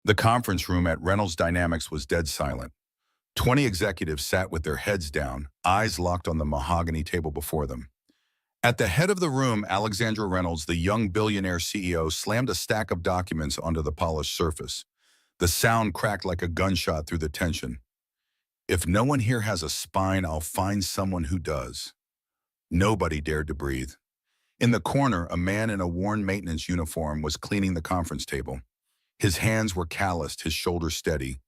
The conference room at Reynolds Dynamics was dead silent. 20 executives sat with their heads down, eyes locked on the mahogany table before them. At the head of the room, Alexandra Reynolds, the young billionaire CEO, slammed a stack of documents onto the polished surface. The sound cracked like a gunshot through the tension. "If no one here has a spine, I'll find someone who does." Nobody dared to breathe. In the corner, a man in a worn maintenance uniform was cleaning the conference table. His hands were calloused, his shoulders steady.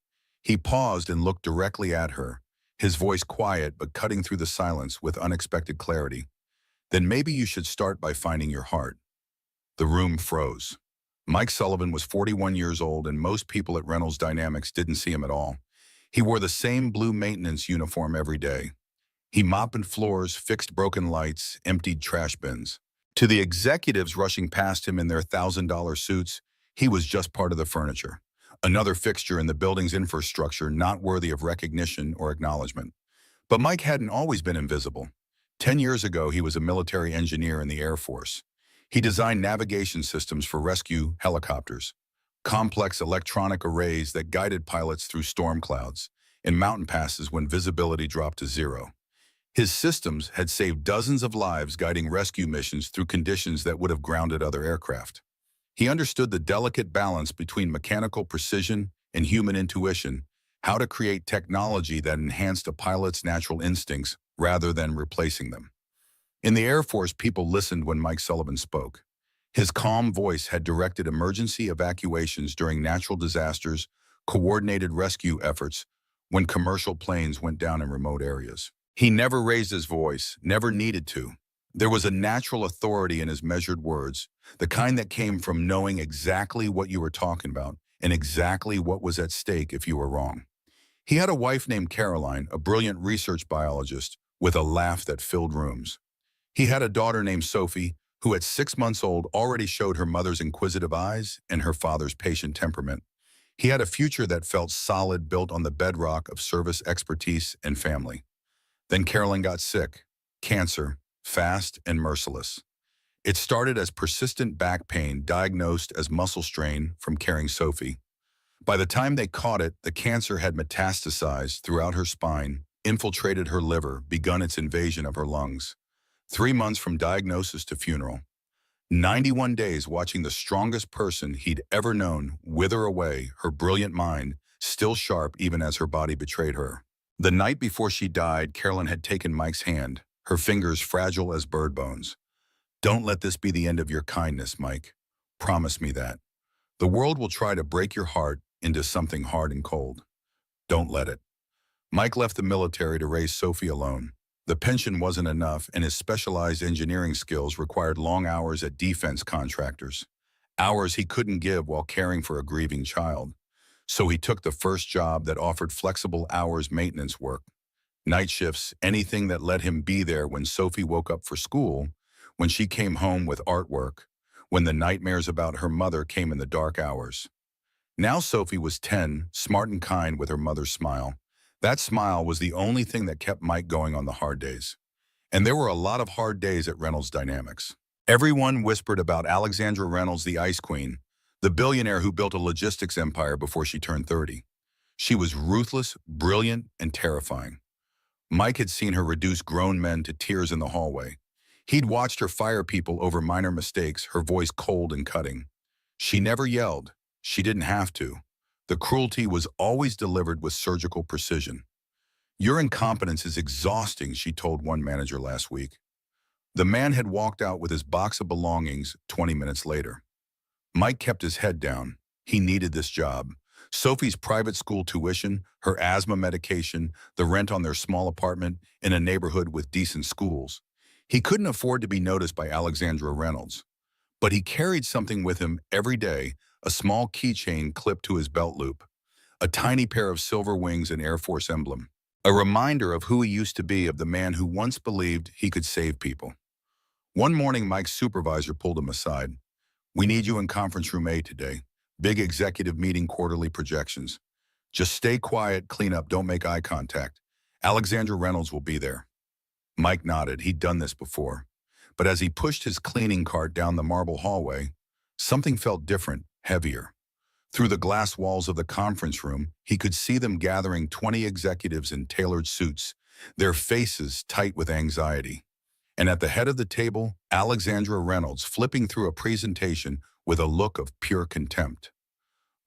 He paused and looked directly at her, his voice quiet but cutting through the silence with unexpected clarity. "Then maybe you should start by finding your heart." The room froze. Mike Sullivan was 41 years old, and most people at Reynolds Dynamics didn't see him at all. He wore the same blue maintenance uniform every day. He mopped floors, fixed broken lights, emptied trash bins. To the executives rushing past him in their $1,000 suits, he was just part of the furniture, another fixture in the building's infrastructure not worthy of recognition or acknowledgement. But Mike hadn't always been invisible. 10 years ago, he was a military engineer in the Air Force. He designed navigation systems for rescue helicopters, complex electronic arrays that guided pilots through storm clouds and mountain passes when visibility dropped to zero. His systems had saved dozens of lives guiding rescue missions through conditions that would have grounded other aircraft. He understood the delicate balance between mechanical precision and human intuition, how to create technology that enhanced a pilot's natural instincts rather than replacing them. In the Air Force, people listened when Mike Sullivan spoke. His calm voice had directed emergency evacuations during natural disasters, coordinated rescue efforts when commercial planes went down in remote areas. He never raised his voice, never needed to. There was a natural authority in his measured words, the kind that came from knowing exactly what you were talking about and exactly what was at stake if you were wrong. He had a wife named Caroline, a brilliant research biologist with a laugh that filled rooms. He had a daughter named Sophie, who at 6 months old already showed her mother's inquisitive eyes and her father's patient temperament. He had a future that felt solid, built on the bedrock of service, expertise, and family. Then Caroline got sick, cancer, fast and merciless. It started as persistent back pain diagnosed as muscle strain from carrying Sophie. By the time they caught it, the cancer had metastasized throughout her spine, infiltrated her liver, begun its invasion of her lungs. 3 months from diagnosis to funeral. 91 days watching the strongest person he'd ever known wither away, her brilliant mind still sharp even as her body betrayed her. The night before she died, Carolyn had taken Mike's hand, her fingers fragile as bird bones. "Don't let this be the end of your kindness, Mike. Promise me that. The world will try to break your heart into something hard and cold. Don't let it." Mike left the military to raise Sophie alone. The pension wasn't enough, and his specialized engineering skills required long hours at defense contractors, hours he couldn't give while caring for a grieving child. So he took the first job that offered flexible hours maintenance work. Night shifts, anything that let him be there when Sophie woke up for school, when she came home with artwork, when the nightmares about her mother came in the dark hours. Now Sophie was 10, smart and kind with her mother's smile. That smile was the only thing that kept Mike going on the hard days. And there were a lot of hard days at Reynolds Dynamics. Everyone whispered about Alexandra Reynolds, the Ice Queen, the billionaire who built a logistics empire before she turned 30. She was ruthless, brilliant, and terrifying. Mike had seen her reduce grown men to tears in the hallway. He'd watched her fire people over minor mistakes, her voice cold and cutting. She never yelled. She didn't have to. The cruelty was always delivered with surgical precision. "Your incompetence is exhausting," she told one manager last week. The man had walked out with his box of belongings 20 minutes later. Mike kept his head down. He needed this job. Sophie's private school tuition, her asthma medication, the rent on their small apartment in a neighborhood with decent schools. He couldn't afford to be noticed by Alexandra Reynolds. But he carried something with him every day, a small keychain clipped to his belt loop, a tiny pair of silver wings and Air Force emblem, a reminder of who he used to be, of the man who once believed he could save people. One morning, Mike's supervisor pulled him aside. "We need you in conference room A today. Big executive meeting, quarterly projections. Just stay quiet, clean up, don't make eye contact. Alexandra Reynolds will be there." Mike nodded. He'd done this before. But as he pushed his cleaning cart down the marble hallway, something felt different, heavier. Through the glass walls of the conference room, he could see them gathering 20 executives in tailored suits, their faces tight with anxiety. And at the head of the table, Alexandra Reynolds flipping through a presentation with a look of pure contempt.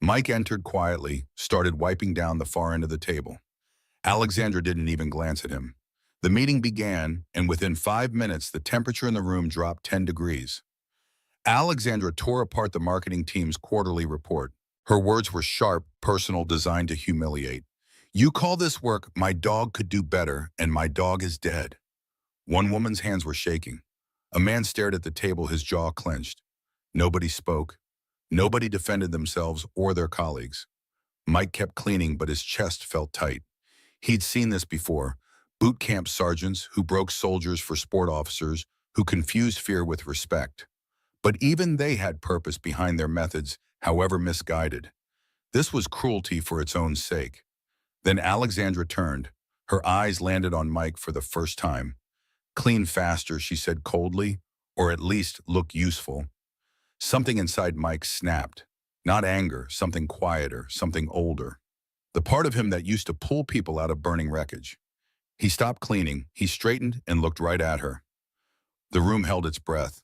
Mike entered quietly, started wiping down the far end of the table. Alexandra didn't even glance at him. The meeting began, and within 5 minutes, the temperature in the room dropped 10 degrees. Alexandra tore apart the marketing team's quarterly report. Her words were sharp, personal, designed to humiliate. "You call this work, my dog could do better, and my dog is dead." One woman's hands were shaking. A man stared at the table, his jaw clenched. Nobody spoke. Nobody defended themselves or their colleagues. Mike kept cleaning, but his chest felt tight. He'd seen this before. Boot camp sergeants who broke soldiers for sport officers, who confused fear with respect. But even they had purpose behind their methods, however misguided. This was cruelty for its own sake. Then Alexandra turned. Her eyes landed on Mike for the first time. "Clean faster," she said coldly, "or at least look useful." Something inside Mike snapped. Not anger, something quieter, something older. The part of him that used to pull people out of burning wreckage. He stopped cleaning, he straightened and looked right at her. The room held its breath.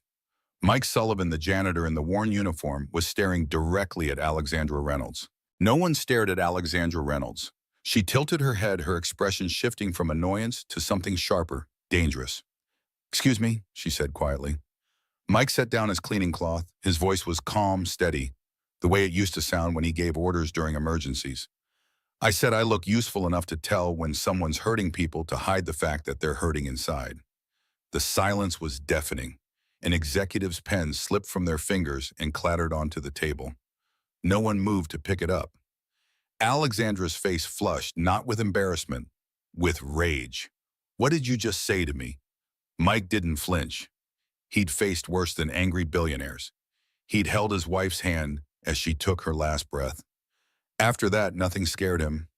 Mike Sullivan, the janitor in the worn uniform, was staring directly at Alexandra Reynolds. No one stared at Alexandra Reynolds. She tilted her head, her expression shifting from annoyance to something sharper, dangerous. "Excuse me," she said quietly. Mike set down his cleaning cloth. His voice was calm, steady, the way it used to sound when he gave orders during emergencies. "I said I look useful enough to tell when someone's hurting people to hide the fact that they're hurting inside." The silence was deafening. An executive's pen slipped from their fingers and clattered onto the table. No one moved to pick it up. Alexandra's face flushed, not with embarrassment, with rage. "What did you just say to me?" Mike didn't flinch. He'd faced worse than angry billionaires. He'd held his wife's hand as she took her last breath. After that, nothing scared him.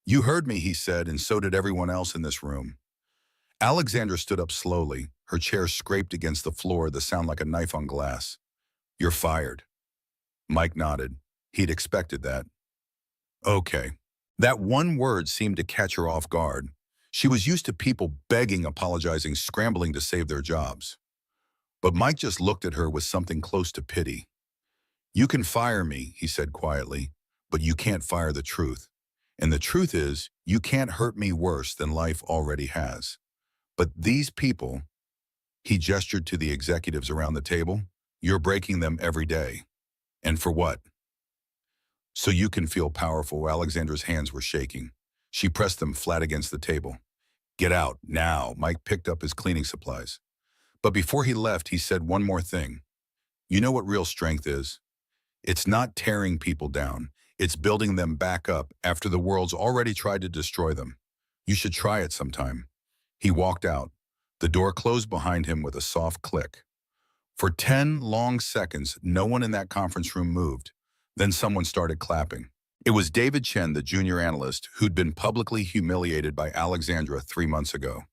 "You heard me," he said, "and so did everyone else in this room." Alexandra stood up slowly. Her chair scraped against the floor, the sound like a knife on glass. "You're fired." Mike nodded. He'd expected that. "Okay." That one word seemed to catch her off guard. She was used to people begging, apologizing, scrambling to save their jobs. But Mike just looked at her with something close to pity. "You can fire me," he said quietly, "but you can't fire the truth. And the truth is, you can't hurt me worse than life already has. But these people," he gestured to the executives around the table, "you're breaking them every day. And for what?" "So you can feel powerful." Alexandra's hands were shaking. She pressed them flat against the table. "Get out, now." Mike picked up his cleaning supplies. But before he left, he said one more thing. "You know what real strength is? It's not tearing people down. It's building them back up after the world's already tried to destroy them. You should try it sometime." He walked out. The door closed behind him with a soft click. For 10 long seconds, no one in that conference room moved. Then someone started clapping. It was David Chen, the junior analyst, who'd been publicly humiliated by Alexandra 3 months ago.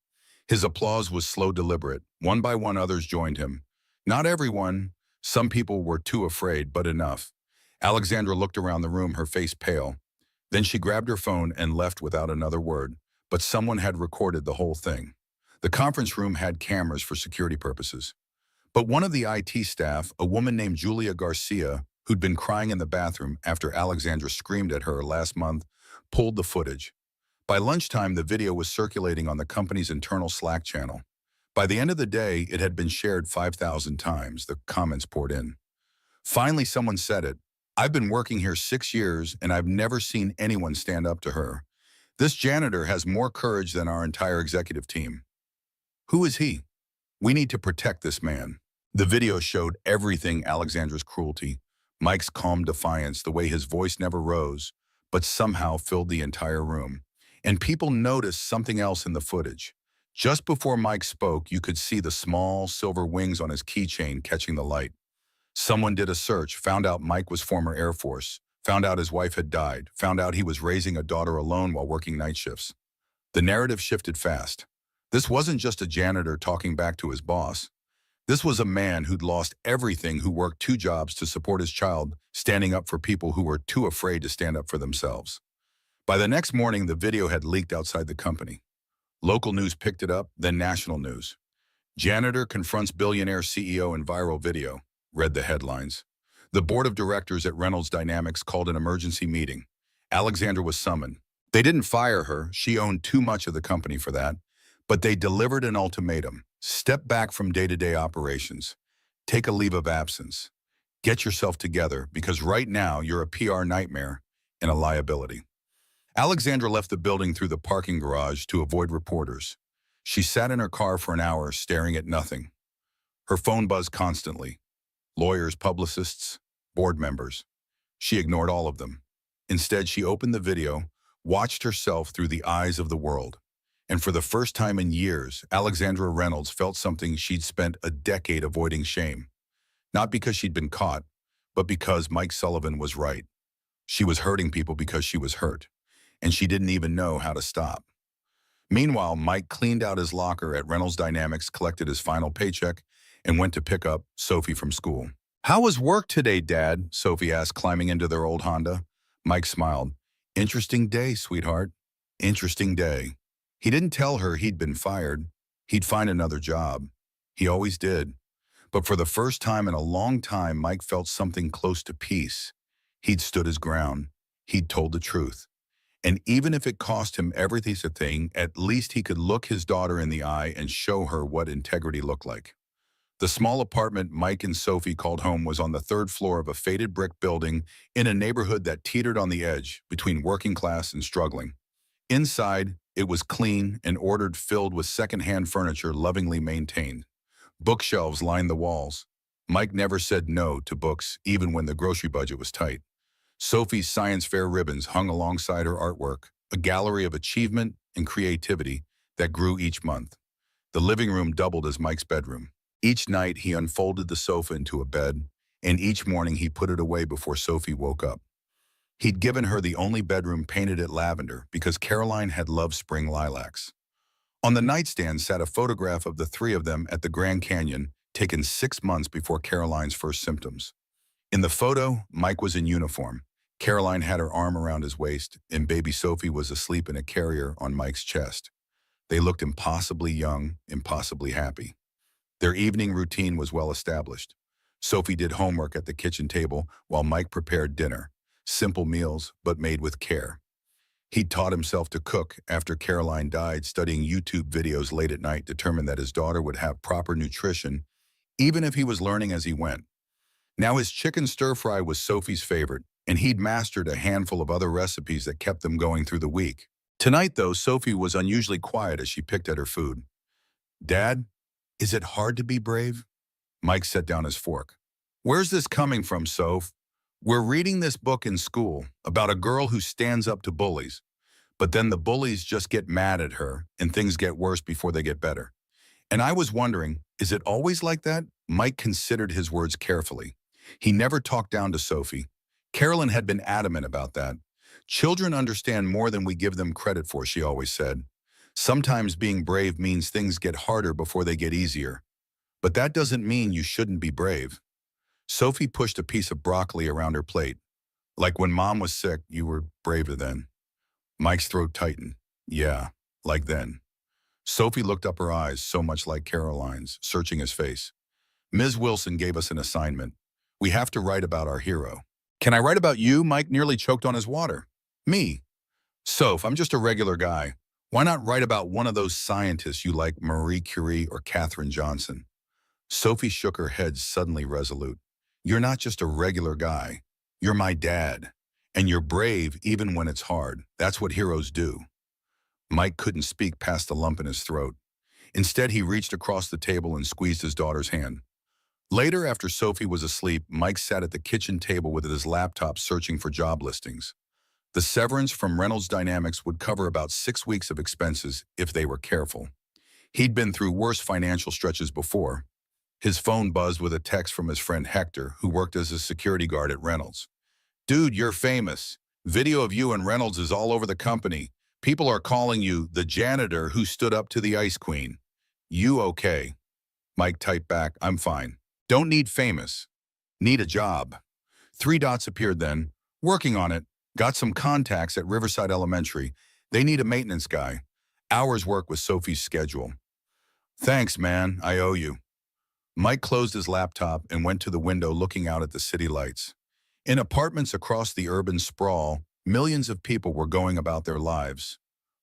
His applause was slow, deliberate. One by one, others joined him. Not everyone. Some people were too afraid, but enough. Alexandra looked around the room, her face pale. Then she grabbed her phone and left without another word. But someone had recorded the whole thing. The conference room had cameras for security purposes. But one of the IT staff, a woman named Julia Garcia, who'd been crying in the bathroom after Alexandra screamed at her last month, pulled the footage. By lunchtime, the video was circulating on the company's internal Slack channel. By the end of the day, it had been shared 5,000 times. The comments poured in. Finally, someone said it. "I've been working here 6 years, and I've never seen anyone stand up to her. This janitor has more courage than our entire executive team." "Who is he? We need to protect this man." The video showed everything: Alexandra's cruelty, Mike's calm defiance, the way his voice never rose, but somehow filled the entire room. And people noticed something else in the footage. Just before Mike spoke, you could see the small silver wings on his keychain catching the light. Someone did a search, found out Mike was former Air Force, found out his wife had died, found out he was raising a daughter alone while working night shifts. The narrative shifted fast. This wasn't just a janitor talking back to his boss. This was a man who'd lost everything, who worked two jobs to support his child, standing up for people who were too afraid to stand up for themselves. By the next morning, the video had leaked outside the company. Local news picked it up, then national news. Janitor confronts billionaire CEO in viral video, read the headlines. The board of directors at Reynolds Dynamics called an emergency meeting. Alexandra was summoned. They didn't fire her, she owned too much of the company for that, but they delivered an ultimatum. Step back from day-to-day operations. Take a leave of absence. Get yourself together, because right now you're a PR nightmare and a liability. Alexandra left the building through the parking garage to avoid reporters. She sat in her car for an hour staring at nothing. Her phone buzzed constantly. Lawyers, publicists, board members. She ignored all of them. Instead, she opened the video, watched herself through the eyes of the world. And for the first time in years, Alexandra Reynolds felt something she'd spent a decade avoiding: shame. Not because she'd been caught, but because Mike Sullivan was right. She was hurting people because she was hurt, and she didn't even know how to stop. Meanwhile, Mike cleaned out his locker at Reynolds Dynamics, collected his final paycheck, and went to pick up Sophie from school. "How was work today, Dad?" Sophie asked, climbing into their old Honda. Mike smiled. "Interesting day, sweetheart. Interesting day." He didn't tell her he'd been fired. He'd find another job. He always did. But for the first time in a long time, Mike felt something close to peace. He'd stood his ground. He'd told the truth. And even if it cost him everything, at least he could look his daughter in the eye and show her what integrity looked like. The small apartment Mike and Sophie called home was on the third floor of a faded brick building in a neighborhood that teetered on the edge between working class and struggling. Inside, it was clean and ordered, filled with secondhand furniture lovingly maintained. Bookshelves lined the walls. Mike never said no to books, even when the grocery budget was tight. Sophie's science fair ribbons hung alongside her artwork, a gallery of achievement and creativity that grew each month. The living room doubled as Mike's bedroom. Each night, he unfolded the sofa into a bed, and each morning he put it away before Sophie woke up. He'd given her the only bedroom painted at lavender because Caroline had loved spring lilacs. On the nightstand sat a photograph of the three of them at the Grand Canyon, taken 6 months before Caroline's first symptoms. In the photo, Mike was in uniform. Caroline had her arm around his waist, and baby Sophie was asleep in a carrier on Mike's chest. They looked impossibly young, impossibly happy. Their evening routine was well established. Sophie did homework at the kitchen table while Mike prepared dinner. Simple meals, but made with care. He'd taught himself to cook after Caroline died, studying YouTube videos late at night, determined that his daughter would have proper nutrition, even if he was learning as he went. Now his chicken stir-fry was Sophie's favorite, and he'd mastered a handful of other recipes that kept them going through the week. Tonight, though, Sophie was unusually quiet as she picked at her food. "Dad, is it hard to be brave?" Mike set down his fork. "Where's this coming from, Soph? We're reading this book in school about a girl who stands up to bullies, but then the bullies just get mad at her and things get worse before they get better. And I was wondering, is it always like that?" Mike considered his words carefully. He never talked down to Sophie. Carolyn had been adamant about that. "Children understand more than we give them credit for," she always said. "Sometimes being brave means things get harder before they get easier. But that doesn't mean you shouldn't be brave." Sophie pushed a piece of broccoli around her plate. "Like when Mom was sick, you were braver then." Mike's throat tightened. "Yeah, like then." Sophie looked up, her eyes so much like Caroline's, searching his face. "Ms. Wilson gave us an assignment. We have to write about our hero." "Can I write about you?" Mike nearly choked on his water. "Me? Soph, I'm just a regular guy. Why not write about one of those scientists you like, Marie Curie or Katherine Johnson?" Sophie shook her head, suddenly resolute. "You're not just a regular guy. You're my dad. And you're brave even when it's hard. That's what heroes do." Mike couldn't speak past the lump in his throat. Instead, he reached across the table and squeezed his daughter's hand. Later, after Sophie was asleep, Mike sat at the kitchen table with his laptop searching for job listings. The severance from Reynolds Dynamics would cover about 6 weeks of expenses if they were careful. He'd been through worse financial stretches before. His phone buzzed with a text from his friend Hector, who worked as a security guard at Reynolds. "Dude, you're famous. Video of you and Reynolds is all over the company. People are calling you the janitor who stood up to the Ice Queen. You okay?" Mike typed back, I'm fine. Don't need famous. Need a job. Three dots appeared then. Working on it. Got some contacts at Riverside Elementary. They need a maintenance guy. Hours work with Sophie's schedule. Thanks, man. I owe you. Mike closed his laptop and went to the window looking out at the city lights. In apartments across the urban sprawl, millions of people were going about their lives.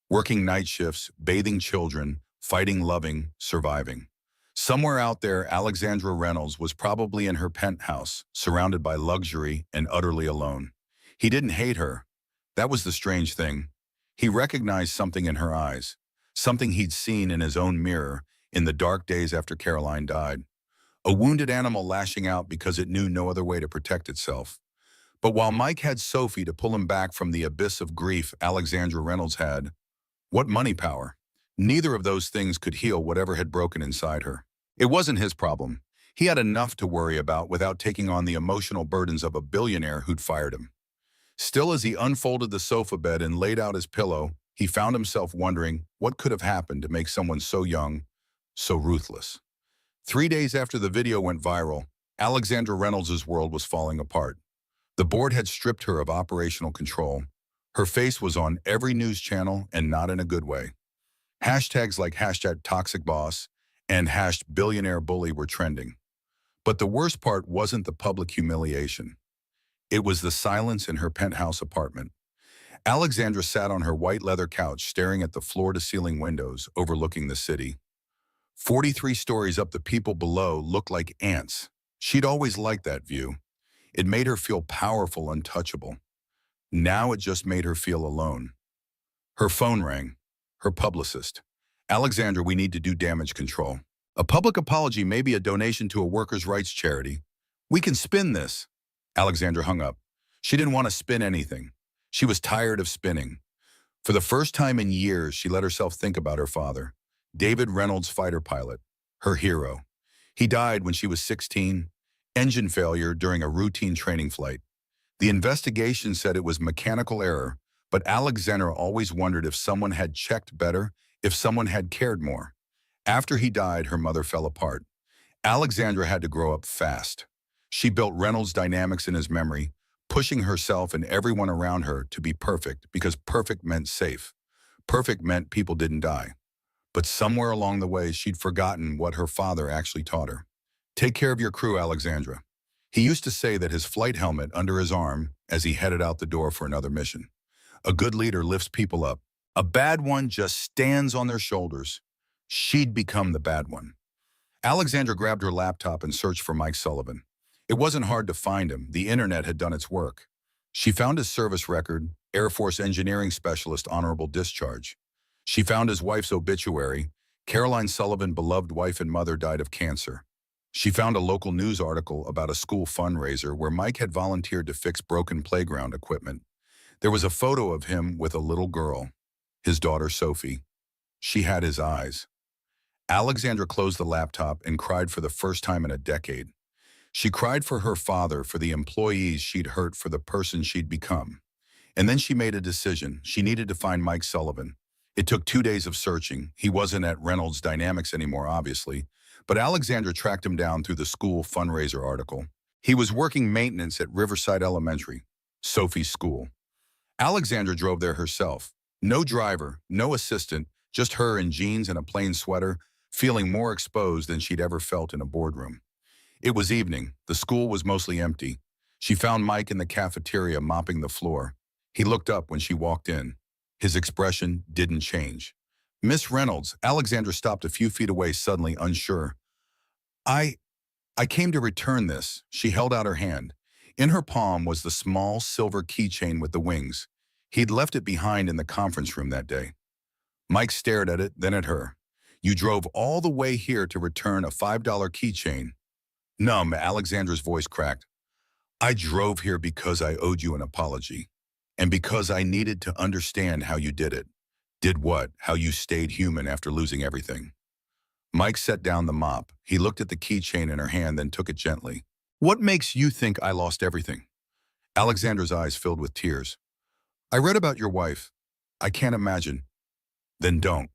Working night shifts, bathing children, fighting, loving, surviving. Somewhere out there, Alexandra Reynolds was probably in her penthouse, surrounded by luxury and utterly alone. He didn't hate her. That was the strange thing. He recognized something in her eyes, something he'd seen in his own mirror in the dark days after Caroline died. A wounded animal lashing out because it knew no other way to protect itself. But while Mike had Sophie to pull him back from the abyss of grief Alexandra Reynolds had, what money power? Neither of those things could heal whatever had broken inside her. It wasn't his problem. He had enough to worry about without taking on the emotional burdens of a billionaire who'd fired him. Still, as he unfolded the sofa bed and laid out his pillow, he found himself wondering what could have happened to make someone so young, so ruthless. 3 days after the video went viral, Alexandra Reynolds' world was falling apart. The board had stripped her of operational control. Her face was on every news channel and not in a good way. Hashtags like #ToxicBoss and #BillionaireBully were trending. But the worst part wasn't the public humiliation. It was the silence in her penthouse apartment. Alexandra sat on her white leather couch staring at the floor-to-ceiling windows overlooking the city. 43 stories up, the people below looked like ants. She'd always liked that view. It made her feel powerful, untouchable. Now it just made her feel alone. Her phone rang. Her publicist. Alexandra, we need to do damage control. A public apology, maybe a donation to a workers' rights charity. We can spin this. Alexandra hung up. She didn't want to spin anything. She was tired of spinning. For the first time in years, she let herself think about her father, David Reynolds, fighter pilot, her hero. He died when she was 16, engine failure during a routine training flight. The investigation said it was mechanical error, but Alexandra always wondered if someone had checked better, if someone had cared more. After he died, her mother fell apart. Alexandra had to grow up fast. She built Reynolds dynamics in his memory, pushing herself and everyone around her to be perfect because perfect meant safe. Perfect meant people didn't die. But somewhere along the way, she'd forgotten what her father actually taught her. Take care of your crew, Alexandra. He used to say that his flight helmet under his arm as he headed out the door for another mission. A good leader lifts people up. A bad one just stands on their shoulders. She'd become the bad one. Alexandra grabbed her laptop and searched for Mike Sullivan. It wasn't hard to find him. The internet had done its work. She found his service record, Air Force Engineering Specialist, honorable discharge. She found his wife's obituary. Caroline Sullivan, beloved wife and mother, died of cancer. She found a local news article about a school fundraiser where Mike had volunteered to fix broken playground equipment. There was a photo of him with a little girl, his daughter Sophie. She had his eyes. Alexandra closed the laptop and cried for the first time in a decade. She cried for her father, for the employees she'd hurt, for the person she'd become. And then she made a decision. She needed to find Mike Sullivan. It took 2 days of searching. He wasn't at Reynolds Dynamics anymore, obviously, but Alexandra tracked him down through the school fundraiser article. He was working maintenance at Riverside Elementary, Sophie's school. Alexandra drove there herself. No driver, no assistant, just her in jeans and a plain sweater, feeling more exposed than she'd ever felt in a boardroom. It was evening. The school was mostly empty. She found Mike in the cafeteria mopping the floor. He looked up when she walked in. His expression didn't change. Miss Reynolds, Alexandra stopped a few feet away, suddenly unsure. I came to return this. She held out her hand. In her palm was the small silver keychain with the wings. He'd left it behind in the conference room that day. Mike stared at it, then at her. You drove all the way here to return a $5 keychain. Numb, Alexandra's voice cracked. I drove here because I owed you an apology. And because I needed to understand how you did it. Did what? How you stayed human after losing everything. Mike set down the mop. He looked at the keychain in her hand, then took it gently. What makes you think I lost everything? Alexandra's eyes filled with tears. I read about your wife. I can't imagine. Then don't.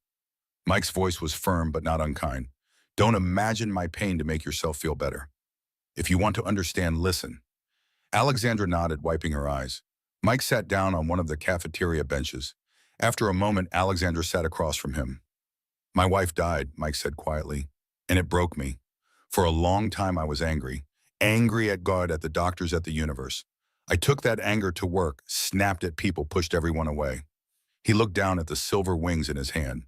Mike's voice was firm but not unkind. Don't imagine my pain to make yourself feel better. If you want to understand, listen. Alexandra nodded, wiping her eyes. Mike sat down on one of the cafeteria benches. After a moment, Alexandra sat across from him. My wife died, Mike said quietly, and it broke me. For a long time I was angry. Angry at God, at the doctors, at the universe. I took that anger to work, snapped at people, pushed everyone away. He looked down at the silver wings in his hand.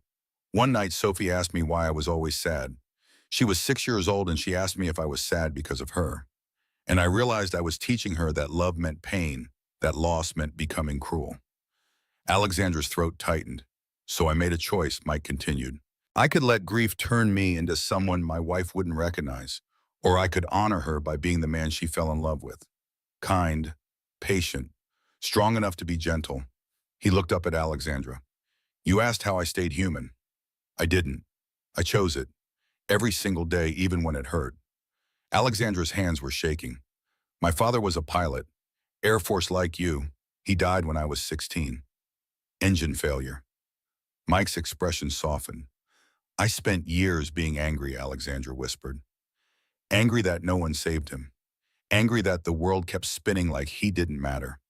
One night, Sophie asked me why I was always sad. She was 6 years old and she asked me if I was sad because of her. And I realized I was teaching her that love meant pain, that loss meant becoming cruel. Alexandra's throat tightened. So I made a choice, Mike continued. I could let grief turn me into someone my wife wouldn't recognize, or I could honor her by being the man she fell in love with. Kind, patient, strong enough to be gentle. He looked up at Alexandra. You asked how I stayed human. I didn't. I chose it. Every single day, even when it hurt. Alexandra's hands were shaking. My father was a pilot, Air Force like you. He died when I was 16. Engine failure. Mike's expression softened. I spent years being angry, Alexandra whispered. Angry that no one saved him. Angry that the world kept spinning like he didn't matter.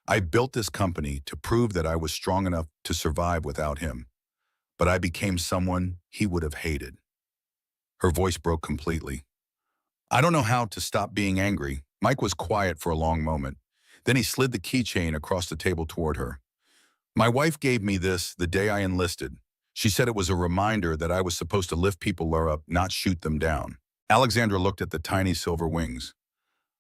I built this company to prove that I was strong enough to survive without him. But I became someone he would have hated. Her voice broke completely. I don't know how to stop being angry. Mike was quiet for a long moment. Then he slid the keychain across the table toward her. My wife gave me this the day I enlisted. She said it was a reminder that I was supposed to lift people up, not shoot them down. Alexandra looked at the tiny silver wings.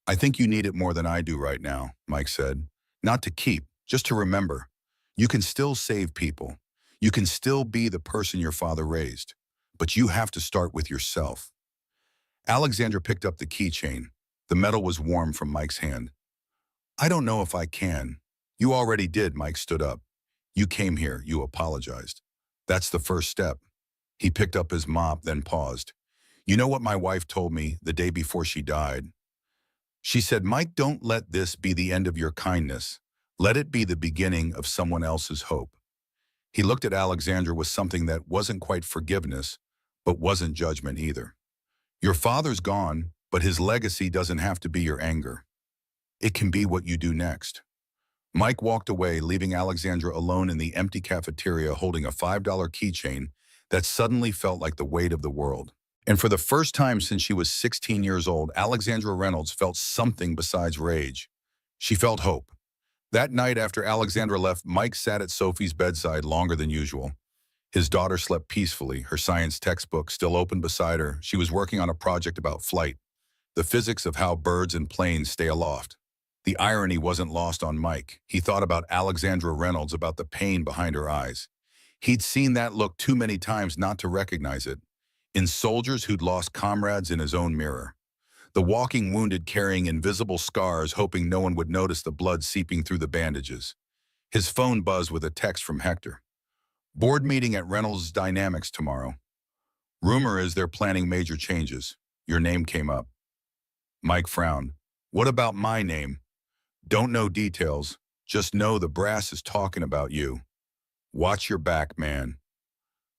I think you need it more than I do right now, Mike said. Not to keep, just to remember. You can still save people. You can still be the person your father raised. But you have to start with yourself. Alexandra picked up the keychain. The metal was warm from Mike's hand. I don't know if I can. You already did, Mike stood up. You came here, you apologized. That's the first step. He picked up his mop, then paused. You know what my wife told me the day before she died? She said, Mike, don't let this be the end of your kindness. Let it be the beginning of someone else's hope. He looked at Alexandra with something that wasn't quite forgiveness, but wasn't judgment either. Your father's gone, but his legacy doesn't have to be your anger. It can be what you do next. Mike walked away, leaving Alexandra alone in the empty cafeteria holding a $5 keychain that suddenly felt like the weight of the world. And for the first time since she was 16 years old, Alexandra Reynolds felt something besides rage. She felt hope. That night after Alexandra left, Mike sat at Sophie's bedside longer than usual. His daughter slept peacefully, her science textbook still open beside her. She was working on a project about flight, the physics of how birds and planes stay aloft. The irony wasn't lost on Mike. He thought about Alexandra Reynolds, about the pain behind her eyes. He'd seen that look too many times not to recognize it. In soldiers who'd lost comrades in his own mirror. The walking wounded carrying invisible scars, hoping no one would notice the blood seeping through the bandages. His phone buzzed with a text from Hector. Board meeting at Reynolds Dynamics tomorrow. Rumor is they're planning major changes. Your name came up. Mike frowned. What about my name? Don't know details. Just know the brass is talking about you. Watch your back, man.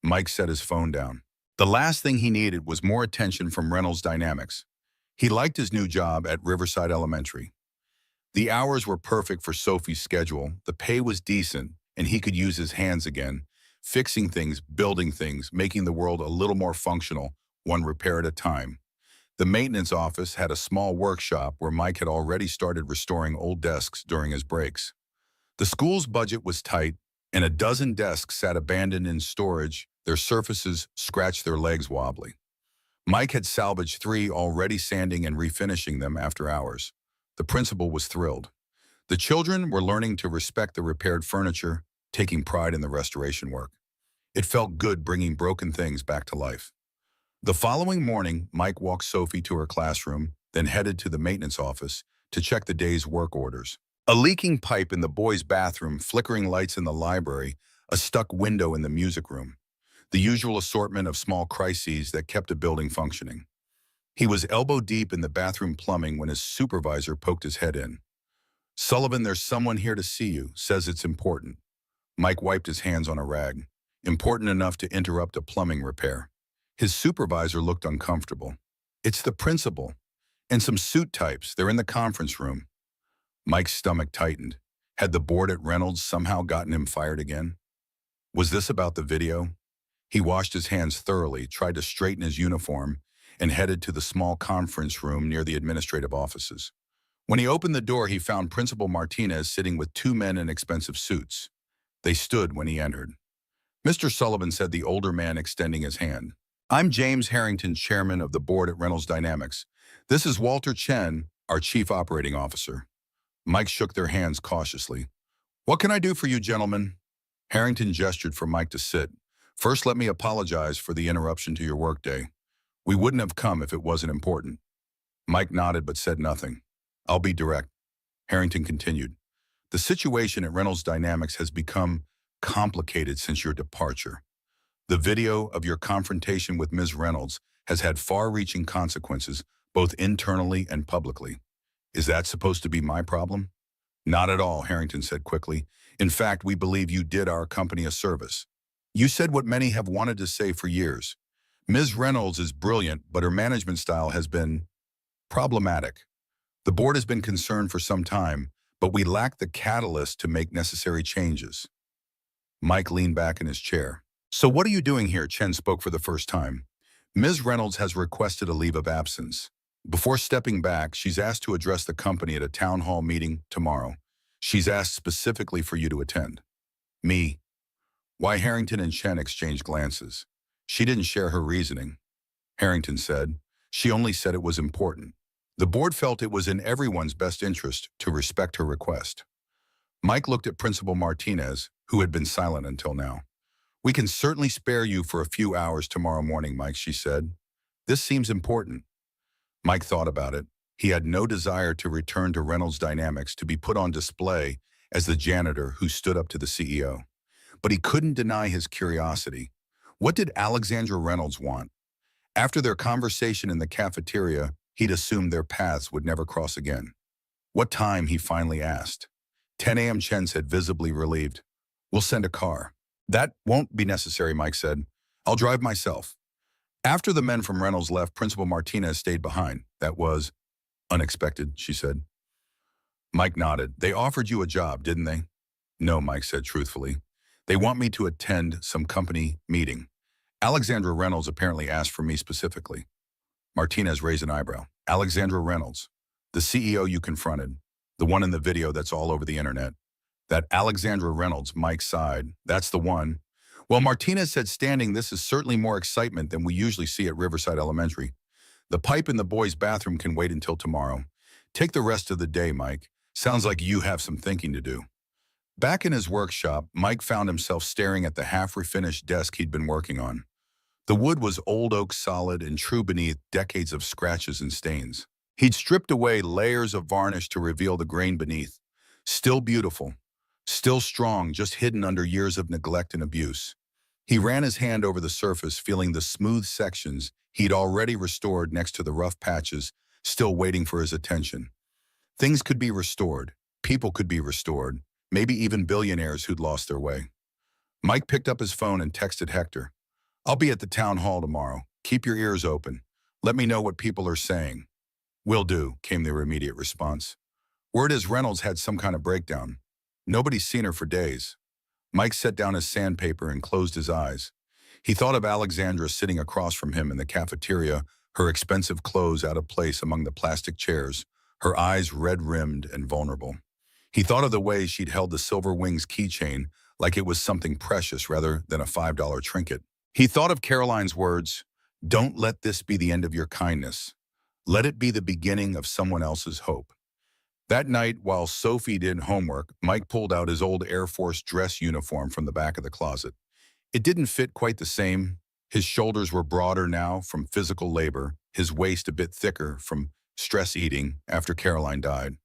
Mike set his phone down. The last thing he needed was more attention from Reynolds Dynamics. He liked his new job at Riverside Elementary. The hours were perfect for Sophie's schedule, the pay was decent, and he could use his hands again, fixing things, building things, making the world a little more functional, one repair at a time. The maintenance office had a small workshop where Mike had already started restoring old desks during his breaks. The school's budget was tight, and a dozen desks sat abandoned in storage, their surfaces scratched, their legs wobbly. Mike had salvaged 3, already sanding and refinishing them after hours. The principal was thrilled. The children were learning to respect the repaired furniture, taking pride in the restoration work. It felt good bringing broken things back to life. The following morning, Mike walked Sophie to her classroom, then headed to the maintenance office to check the day's work orders. A leaking pipe in the boys' bathroom, flickering lights in the library, a stuck window in the music room. The usual assortment of small crises that kept a building functioning. He was elbow deep in the bathroom plumbing when his supervisor poked his head in. Sullivan, there's someone here to see you, says it's important. Mike wiped his hands on a rag. Important enough to interrupt a plumbing repair. His supervisor looked uncomfortable. It's the principal. And some suit types. They're in the conference room. Mike's stomach tightened. Had the board at Reynolds somehow gotten him fired again? Was this about the video? He washed his hands thoroughly, tried to straighten his uniform, and headed to the small conference room near the administrative offices. When he opened the door, he found Principal Martinez sitting with two men in expensive suits. They stood when he entered. Mr. Sullivan, said the older man, extending his hand. I'm James Harrington, chairman of the board at Reynolds Dynamics. This is Walter Chen, our chief operating officer. Mike shook their hands cautiously. What can I do for you, gentlemen? Harrington gestured for Mike to sit. First, let me apologize for the interruption to your workday. We wouldn't have come if it wasn't important. Mike nodded but said nothing. I'll be direct. Harrington continued. The situation at Reynolds Dynamics has become complicated since your departure. The video of your confrontation with Ms. Reynolds has had far-reaching consequences, both internally and publicly. Is that supposed to be my problem? Not at all, Harrington said quickly. In fact, we believe you did our company a service. You said what many have wanted to say for years. Ms. Reynolds is brilliant, but her management style has been problematic. The board has been concerned for some time, but we lack the catalyst to make necessary changes. Mike leaned back in his chair. So what are you doing here? Chen spoke for the first time. Ms. Reynolds has requested a leave of absence. Before stepping back, she's asked to address the company at a town hall meeting tomorrow. She's asked specifically for you to attend. Me. Why? Harrington and Chen exchanged glances. She didn't share her reasoning. Harrington said, she only said it was important. The board felt it was in everyone's best interest to respect her request. Mike looked at Principal Martinez, who had been silent until now. We can certainly spare you for a few hours tomorrow morning, Mike, she said. This seems important. Mike thought about it. He had no desire to return to Reynolds Dynamics to be put on display as the janitor who stood up to the CEO. But he couldn't deny his curiosity. What did Alexandra Reynolds want? After their conversation in the cafeteria, he'd assumed their paths would never cross again. What time? He finally asked. 10 a.m. Chen said, visibly relieved. We'll send a car. That won't be necessary, Mike said. I'll drive myself. After the men from Reynolds left, Principal Martinez stayed behind. That was unexpected, she said. Mike nodded. They offered you a job, didn't they? No, Mike said truthfully. They want me to attend some company meeting. Alexandra Reynolds apparently asked for me specifically. Martinez raised an eyebrow. Alexandra Reynolds, the CEO you confronted, the one in the video that's all over the internet. That Alexandra Reynolds, Mike sighed. That's the one. Well, Martinez said, standing, this is certainly more excitement than we usually see at Riverside Elementary. The pipe in the boys' bathroom can wait until tomorrow. Take the rest of the day, Mike. Sounds like you have some thinking to do. Back in his workshop, Mike found himself staring at the half-refinished desk he'd been working on. The wood was old oak solid and true beneath decades of scratches and stains. He'd stripped away layers of varnish to reveal the grain beneath. Still beautiful. Still strong, just hidden under years of neglect and abuse. He ran his hand over the surface, feeling the smooth sections he'd already restored next to the rough patches, still waiting for his attention. Things could be restored. People could be restored. Maybe even billionaires who'd lost their way. Mike picked up his phone and texted Hector. I'll be at the town hall tomorrow. Keep your ears open. Let me know what people are saying. Will do, came their immediate response. Word is Reynolds had some kind of breakdown. Nobody's seen her for days. Mike set down his sandpaper and closed his eyes. He thought of Alexandra sitting across from him in the cafeteria, her expensive clothes out of place among the plastic chairs, her eyes red-rimmed and vulnerable. He thought of the way she'd held the Silver Wings keychain like it was something precious rather than a $5 trinket. He thought of Caroline's words, "Don't let this be the end of your kindness. Let it be the beginning of someone else's hope." That night, while Sophie did homework, Mike pulled out his old Air Force dress uniform from the back of the closet. It didn't fit quite the same. His shoulders were broader now from physical labor, his waist a bit thicker from stress eating after Caroline died.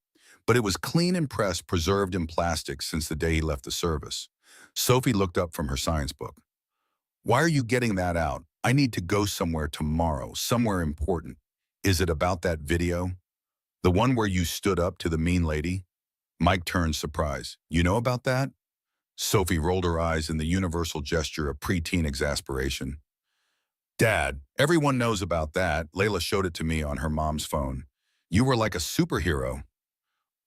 But it was clean and pressed, preserved in plastic since the day he left the service. Sophie looked up from her science book. Why are you getting that out? I need to go somewhere tomorrow, somewhere important. Is it about that video? The one where you stood up to the mean lady? Mike turned surprised. You know about that? Sophie rolled her eyes in the universal gesture of preteen exasperation. Dad, everyone knows about that. Layla showed it to me on her mom's phone. You were like a superhero.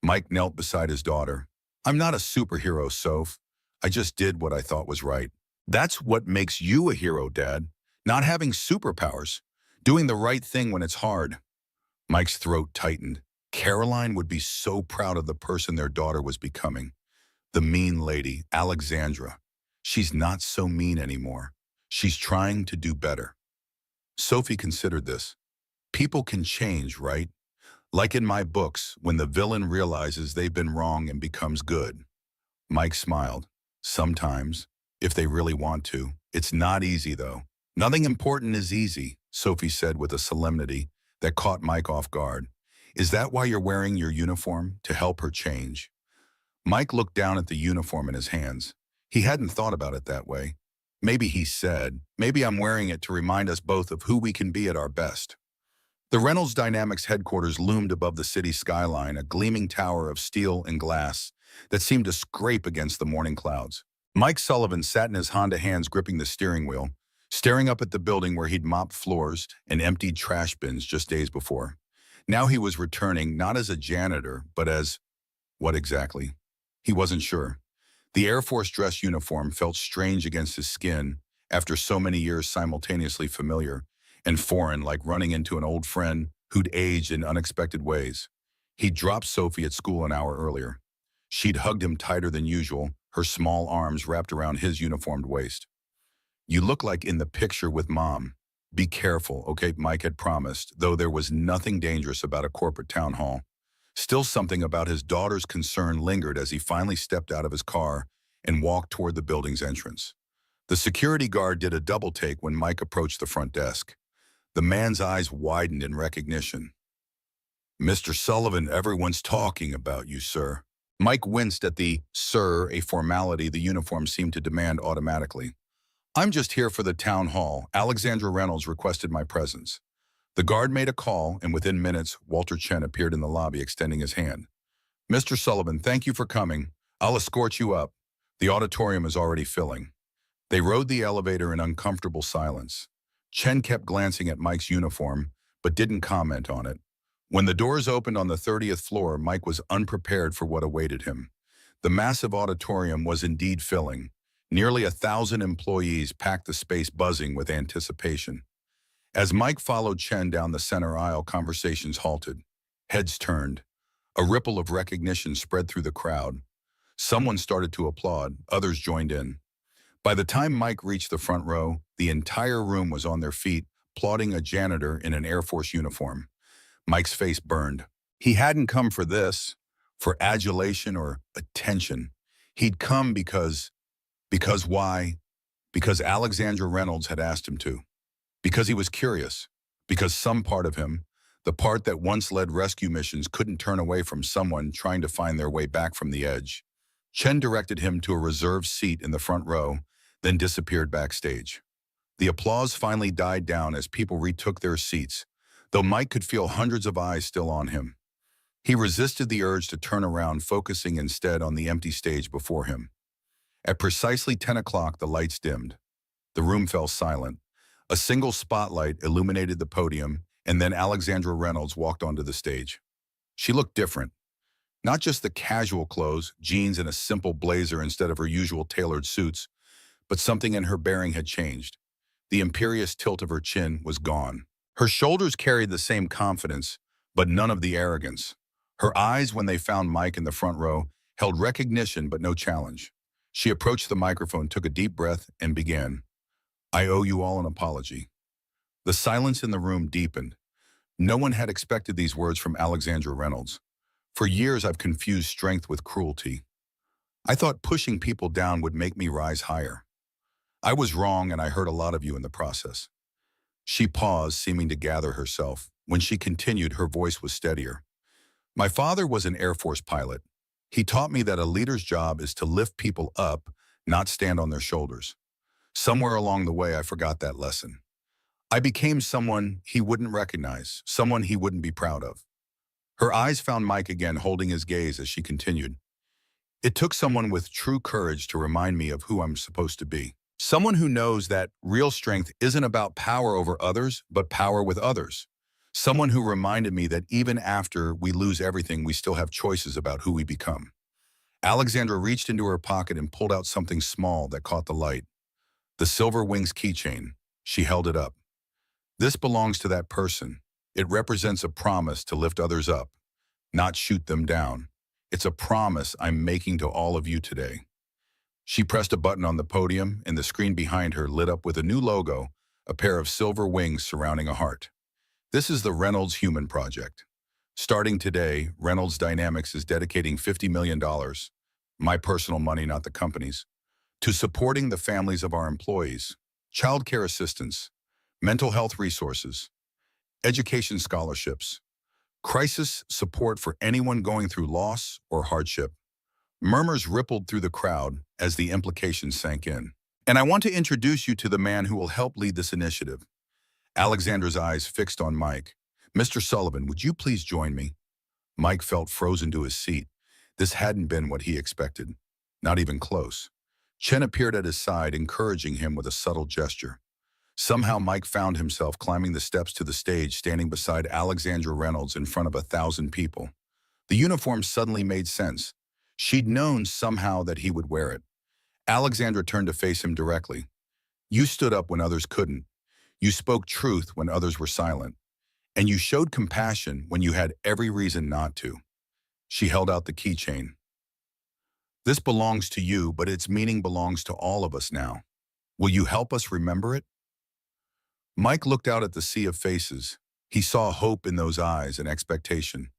Mike knelt beside his daughter. I'm not a superhero, Soph. I just did what I thought was right. That's what makes you a hero, Dad. Not having superpowers. Doing the right thing when it's hard. Mike's throat tightened. Caroline would be so proud of the person their daughter was becoming. The mean lady, Alexandra. She's not so mean anymore. She's trying to do better. Sophie considered this. People can change, right? Like in my books, when the villain realizes they've been wrong and becomes good. Mike smiled. Sometimes, if they really want to. It's not easy, though. Nothing important is easy, Sophie said with a solemnity that caught Mike off guard. Is that why you're wearing your uniform? To help her change? Mike looked down at the uniform in his hands. He hadn't thought about it that way. Maybe he said, maybe I'm wearing it to remind us both of who we can be at our best. The Reynolds Dynamics headquarters loomed above the city skyline, a gleaming tower of steel and glass that seemed to scrape against the morning clouds. Mike Sullivan sat in his Honda, hands gripping the steering wheel, staring up at the building where he'd mopped floors and emptied trash bins just days before. Now he was returning not as a janitor, but as what exactly? He wasn't sure. The Air Force dress uniform felt strange against his skin after so many years simultaneously familiar and foreign, like running into an old friend who'd aged in unexpected ways. He'd dropped Sophie at school an hour earlier. She'd hugged him tighter than usual, her small arms wrapped around his uniformed waist. You look like in the picture with Mom. Be careful, okay, Mike had promised, though there was nothing dangerous about a corporate town hall. Still, something about his daughter's concern lingered as he finally stepped out of his car and walked toward the building's entrance. The security guard did a double take when Mike approached the front desk. The man's eyes widened in recognition. Mr. Sullivan, everyone's talking about you, sir. Mike winced at the "sir," a formality the uniform seemed to demand automatically. I'm just here for the town hall. Alexandra Reynolds requested my presence. The guard made a call, and within minutes, Walter Chen appeared in the lobby extending his hand. Mr. Sullivan, thank you for coming. I'll escort you up. The auditorium is already filling. They rode the elevator in uncomfortable silence. Chen kept glancing at Mike's uniform, but didn't comment on it. When the doors opened on the 30th floor, Mike was unprepared for what awaited him. The massive auditorium was indeed filling. Nearly 1,000 employees packed the space buzzing with anticipation. As Mike followed Chen down the center aisle, conversations halted. Heads turned. A ripple of recognition spread through the crowd. Someone started to applaud, others joined in. By the time Mike reached the front row, the entire room was on their feet, applauding a janitor in an Air Force uniform. Mike's face burned. He hadn't come for this, for adulation or attention. He'd come because why? Because Alexandra Reynolds had asked him to. Because he was curious. Because some part of him, the part that once led rescue missions, couldn't turn away from someone trying to find their way back from the edge. Chen directed him to a reserved seat in the front row, then disappeared backstage. The applause finally died down as people retook their seats, though Mike could feel hundreds of eyes still on him. He resisted the urge to turn around, focusing instead on the empty stage before him. At precisely 10 o'clock, the lights dimmed. The room fell silent. A single spotlight illuminated the podium, and then Alexandra Reynolds walked onto the stage. She looked different. Not just the casual clothes, jeans and a simple blazer instead of her usual tailored suits, but something in her bearing had changed. The imperious tilt of her chin was gone. Her shoulders carried the same confidence, but none of the arrogance. Her eyes, when they found Mike in the front row, held recognition but no challenge. She approached the microphone, took a deep breath, and began. I owe you all an apology. The silence in the room deepened. No one had expected these words from Alexandra Reynolds. For years, I've confused strength with cruelty. I thought pushing people down would make me rise higher. I was wrong, and I hurt a lot of you in the process. She paused, seeming to gather herself. When she continued, her voice was steadier. My father was an Air Force pilot. He taught me that a leader's job is to lift people up, not stand on their shoulders. Somewhere along the way, I forgot that lesson. I became someone he wouldn't recognize, someone he wouldn't be proud of. Her eyes found Mike again, holding his gaze as she continued. It took someone with true courage to remind me of who I'm supposed to be. Someone who knows that real strength isn't about power over others, but power with others. Someone who reminded me that even after we lose everything, we still have choices about who we become. Alexandra reached into her pocket and pulled out something small that caught the light. The Silver Wings keychain. She held it up. This belongs to that person. It represents a promise to lift others up, not shoot them down. It's a promise I'm making to all of you today. She pressed a button on the podium, and the screen behind her lit up with a new logo, a pair of silver wings surrounding a heart. This is the Reynolds Human Project. Starting today, Reynolds Dynamics is dedicating $50 million, my personal money, not the company's, to supporting the families of our employees, child care assistance, mental health resources, education scholarships, crisis support for anyone going through loss or hardship. Murmurs rippled through the crowd as the implications sank in. And I want to introduce you to the man who will help lead this initiative. Alexandra's eyes fixed on Mike. Mr. Sullivan, would you please join me? Mike felt frozen to his seat. This hadn't been what he expected. Not even close. Chen appeared at his side, encouraging him with a subtle gesture. Somehow Mike found himself climbing the steps to the stage, standing beside Alexandra Reynolds in front of 1,000 people. The uniform suddenly made sense. She'd known somehow that he would wear it. Alexandra turned to face him directly. You stood up when others couldn't. You spoke truth when others were silent. And you showed compassion when you had every reason not to. She held out the keychain. This belongs to you, but its meaning belongs to all of us now. Will you help us remember it? Mike looked out at the sea of faces. He saw hope in those eyes and expectation.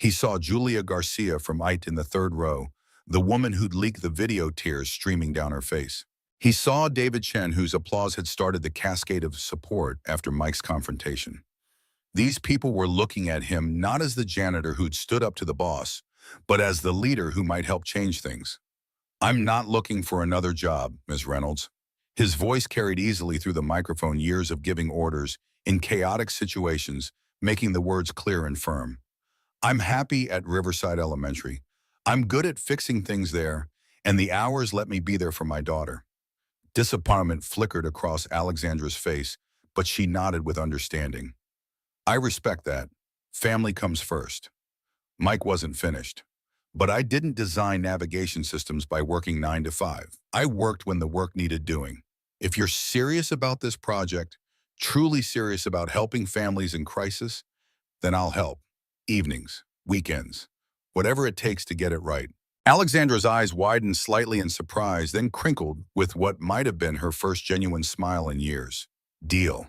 He saw Julia Garcia from IT in the third row, the woman who'd leaked the video, tears streaming down her face. He saw David Chen, whose applause had started the cascade of support after Mike's confrontation. These people were looking at him not as the janitor who'd stood up to the boss, but as the leader who might help change things. I'm not looking for another job, Ms. Reynolds. His voice carried easily through the microphone, years of giving orders in chaotic situations, making the words clear and firm. I'm happy at Riverside Elementary. I'm good at fixing things there, and the hours let me be there for my daughter. Disappointment flickered across Alexandra's face, but she nodded with understanding. I respect that. Family comes first. Mike wasn't finished. But I didn't design navigation systems by working 9 to 5. I worked when the work needed doing. If you're serious about this project, truly serious about helping families in crisis, then I'll help. Evenings, weekends, whatever it takes to get it right. Alexandra's eyes widened slightly in surprise, then crinkled with what might have been her first genuine smile in years. Deal.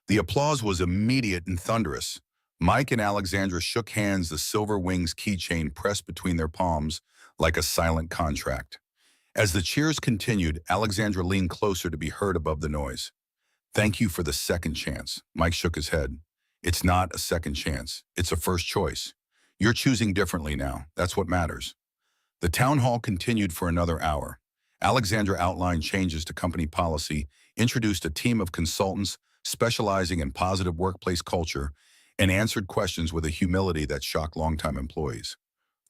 The applause was immediate and thunderous. Mike and Alexandra shook hands, the Silver Wings keychain pressed between their palms like a silent contract. As the cheers continued, Alexandra leaned closer to be heard above the noise. Thank you for the second chance. Mike shook his head. It's not a second chance. It's a first choice. You're choosing differently now. That's what matters. The town hall continued for another hour. Alexandra outlined changes to company policy, introduced a team of consultants specializing in positive workplace culture, and answered questions with a humility that shocked longtime employees.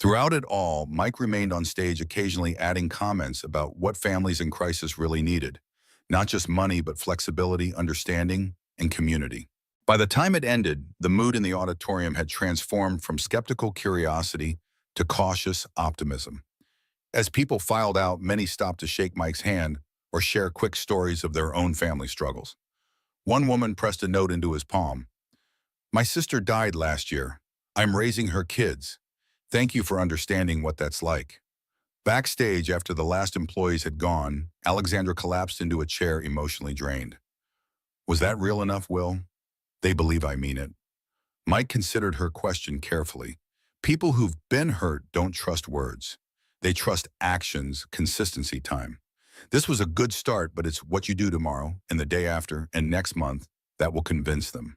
Throughout it all, Mike remained on stage, occasionally adding comments about what families in crisis really needed. Not just money, but flexibility, understanding, and community. By the time it ended, the mood in the auditorium had transformed from skeptical curiosity to cautious optimism. As people filed out, many stopped to shake Mike's hand or share quick stories of their own family struggles. One woman pressed a note into his palm. My sister died last year. I'm raising her kids. Thank you for understanding what that's like. Backstage, after the last employees had gone, Alexandra collapsed into a chair, emotionally drained. Was that real enough, Will? They believe I mean it. Mike considered her question carefully. People who've been hurt don't trust words. They trust actions, consistency, time. This was a good start, but it's what you do tomorrow and the day after and next month that will convince them.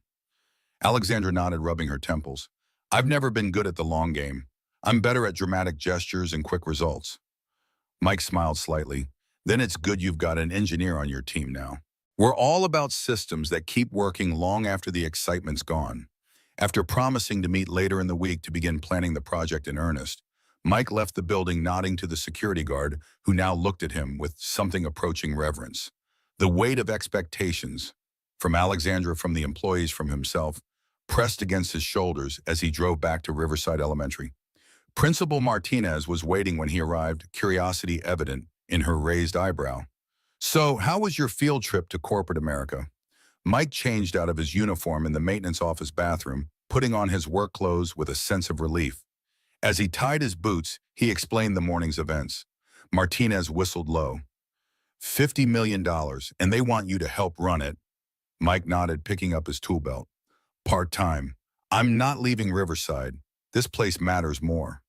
Alexandra nodded, rubbing her temples. I've never been good at the long game. I'm better at dramatic gestures and quick results. Mike smiled slightly. Then it's good you've got an engineer on your team now. We're all about systems that keep working long after the excitement's gone. After promising to meet later in the week to begin planning the project in earnest, Mike left the building, nodding to the security guard, who now looked at him with something approaching reverence. The weight of expectations, from Alexandra, from the employees, from himself, pressed against his shoulders as he drove back to Riverside Elementary. Principal Martinez was waiting when he arrived, curiosity evident in her raised eyebrow. "So, how was your field trip to corporate America?" Mike changed out of his uniform in the maintenance office bathroom, putting on his work clothes with a sense of relief. As he tied his boots, he explained the morning's events. Martinez whistled low. $50 million, and they want you to help run it. Mike nodded, picking up his tool belt. "Part-time. I'm not leaving Riverside. This place matters more."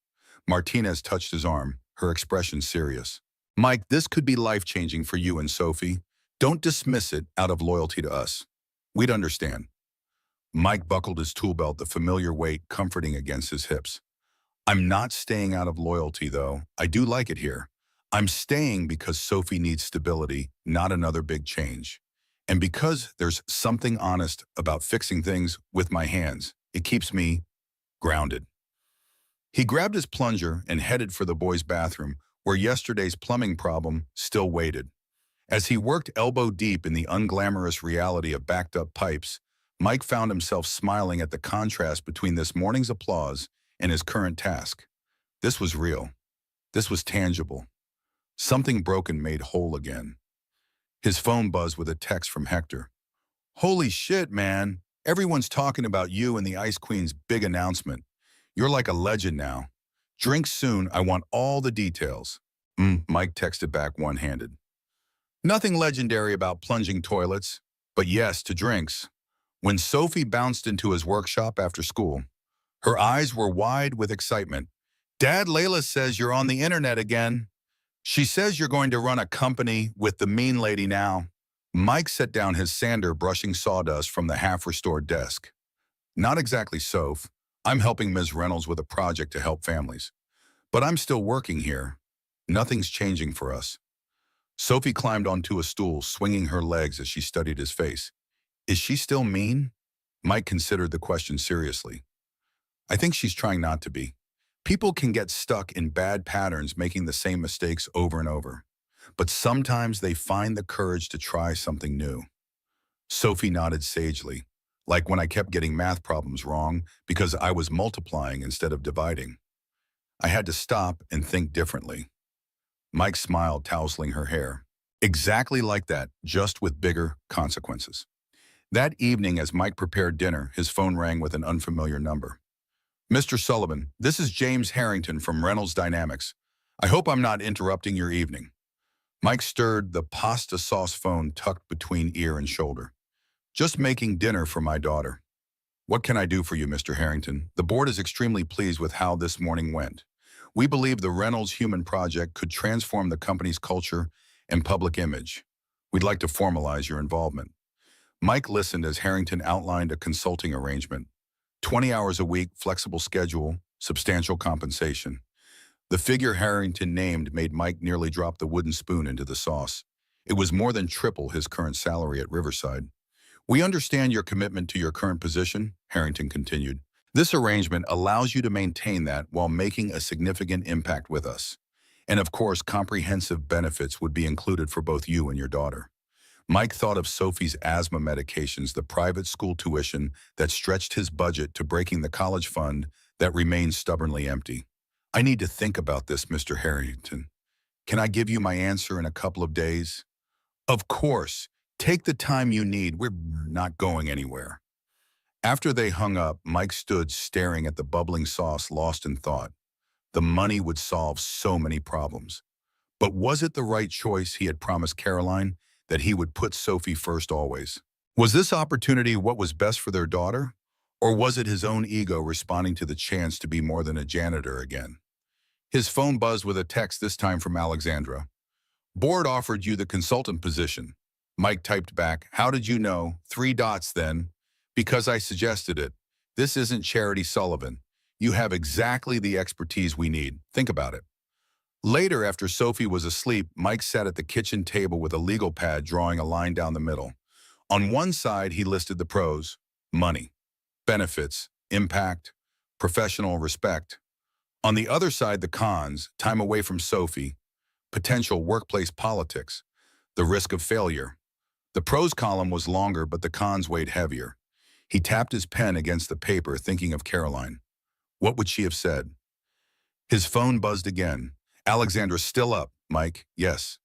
Martinez touched his arm, her expression serious. "Mike, this could be life-changing for you and Sophie. Don't dismiss it out of loyalty to us. We'd understand." Mike buckled his tool belt, the familiar weight comforting against his hips. "I'm not staying out of loyalty, though. I do like it here. I'm staying because Sophie needs stability, not another big change. And because there's something honest about fixing things with my hands. It keeps me grounded." He grabbed his plunger and headed for the boys' bathroom, where yesterday's plumbing problem still waited. As he worked elbow deep in the unglamorous reality of backed-up pipes, Mike found himself smiling at the contrast between this morning's applause and his current task. This was real. This was tangible. Something broken made whole again. His phone buzzed with a text from Hector. "Holy shit, man. Everyone's talking about you and the Ice Queen's big announcement. You're like a legend now. Drink soon. I want all the details." Mike texted back one-handed. "Nothing legendary about plunging toilets, but yes to drinks." When Sophie bounced into his workshop after school, her eyes were wide with excitement. "Dad, Layla says you're on the internet again. She says you're going to run a company with the mean lady now." Mike set down his sander, brushing sawdust from the half-restored desk. "Not exactly, Soph. I'm helping Ms. Reynolds with a project to help families. But I'm still working here. Nothing's changing for us." Sophie climbed onto a stool, swinging her legs as she studied his face. "Is she still mean?" Mike considered the question seriously. "I think she's trying not to be. People can get stuck in bad patterns, making the same mistakes over and over. But sometimes they find the courage to try something new." Sophie nodded sagely, "Like when I kept getting math problems wrong because I was multiplying instead of dividing. I had to stop and think differently." Mike smiled, tousling her hair. "Exactly like that, just with bigger consequences." That evening, as Mike prepared dinner, his phone rang with an unfamiliar number. "Mr. Sullivan, this is James Harrington from Reynolds Dynamics. I hope I'm not interrupting your evening." Mike stirred the pasta sauce phone tucked between ear and shoulder. "Just making dinner for my daughter." "What can I do for you, Mr. Harrington? The board is extremely pleased with how this morning went. We believe the Reynolds Human Project could transform the company's culture and public image. We'd like to formalize your involvement." Mike listened as Harrington outlined a consulting arrangement. 20 hours a week, flexible schedule, substantial compensation. The figure Harrington named made Mike nearly drop the wooden spoon into the sauce. It was more than triple his current salary at Riverside. "We understand your commitment to your current position," Harrington continued. "This arrangement allows you to maintain that while making a significant impact with us. And of course, comprehensive benefits would be included for both you and your daughter." Mike thought of Sophie's asthma medications, the private school tuition that stretched his budget, to breaking the college fund that remained stubbornly empty. "I need to think about this, Mr. Harrington. Can I give you my answer in a couple of days?" "Of course. Take the time you need. We're not going anywhere." After they hung up, Mike stood staring at the bubbling sauce, lost in thought. The money would solve so many problems. But was it the right choice? He had promised Caroline that he would put Sophie first always. Was this opportunity what was best for their daughter? Or was it his own ego responding to the chance to be more than a janitor again? His phone buzzed with a text, this time from Alexandra. "Board offered you the consultant position." Mike typed back, "How did you know? 3 dots then." "Because I suggested it. This isn't Charity Sullivan. You have exactly the expertise we need. Think about it." Later, after Sophie was asleep, Mike sat at the kitchen table with a legal pad, drawing a line down the middle. On one side, he listed the pros: money, benefits, impact, professional respect. On the other side, the cons: time away from Sophie, potential workplace politics, the risk of failure. The pros column was longer, but the cons weighed heavier. He tapped his pen against the paper, thinking of Caroline. What would she have said? His phone buzzed again. Alexandra, still up. Mike, yes.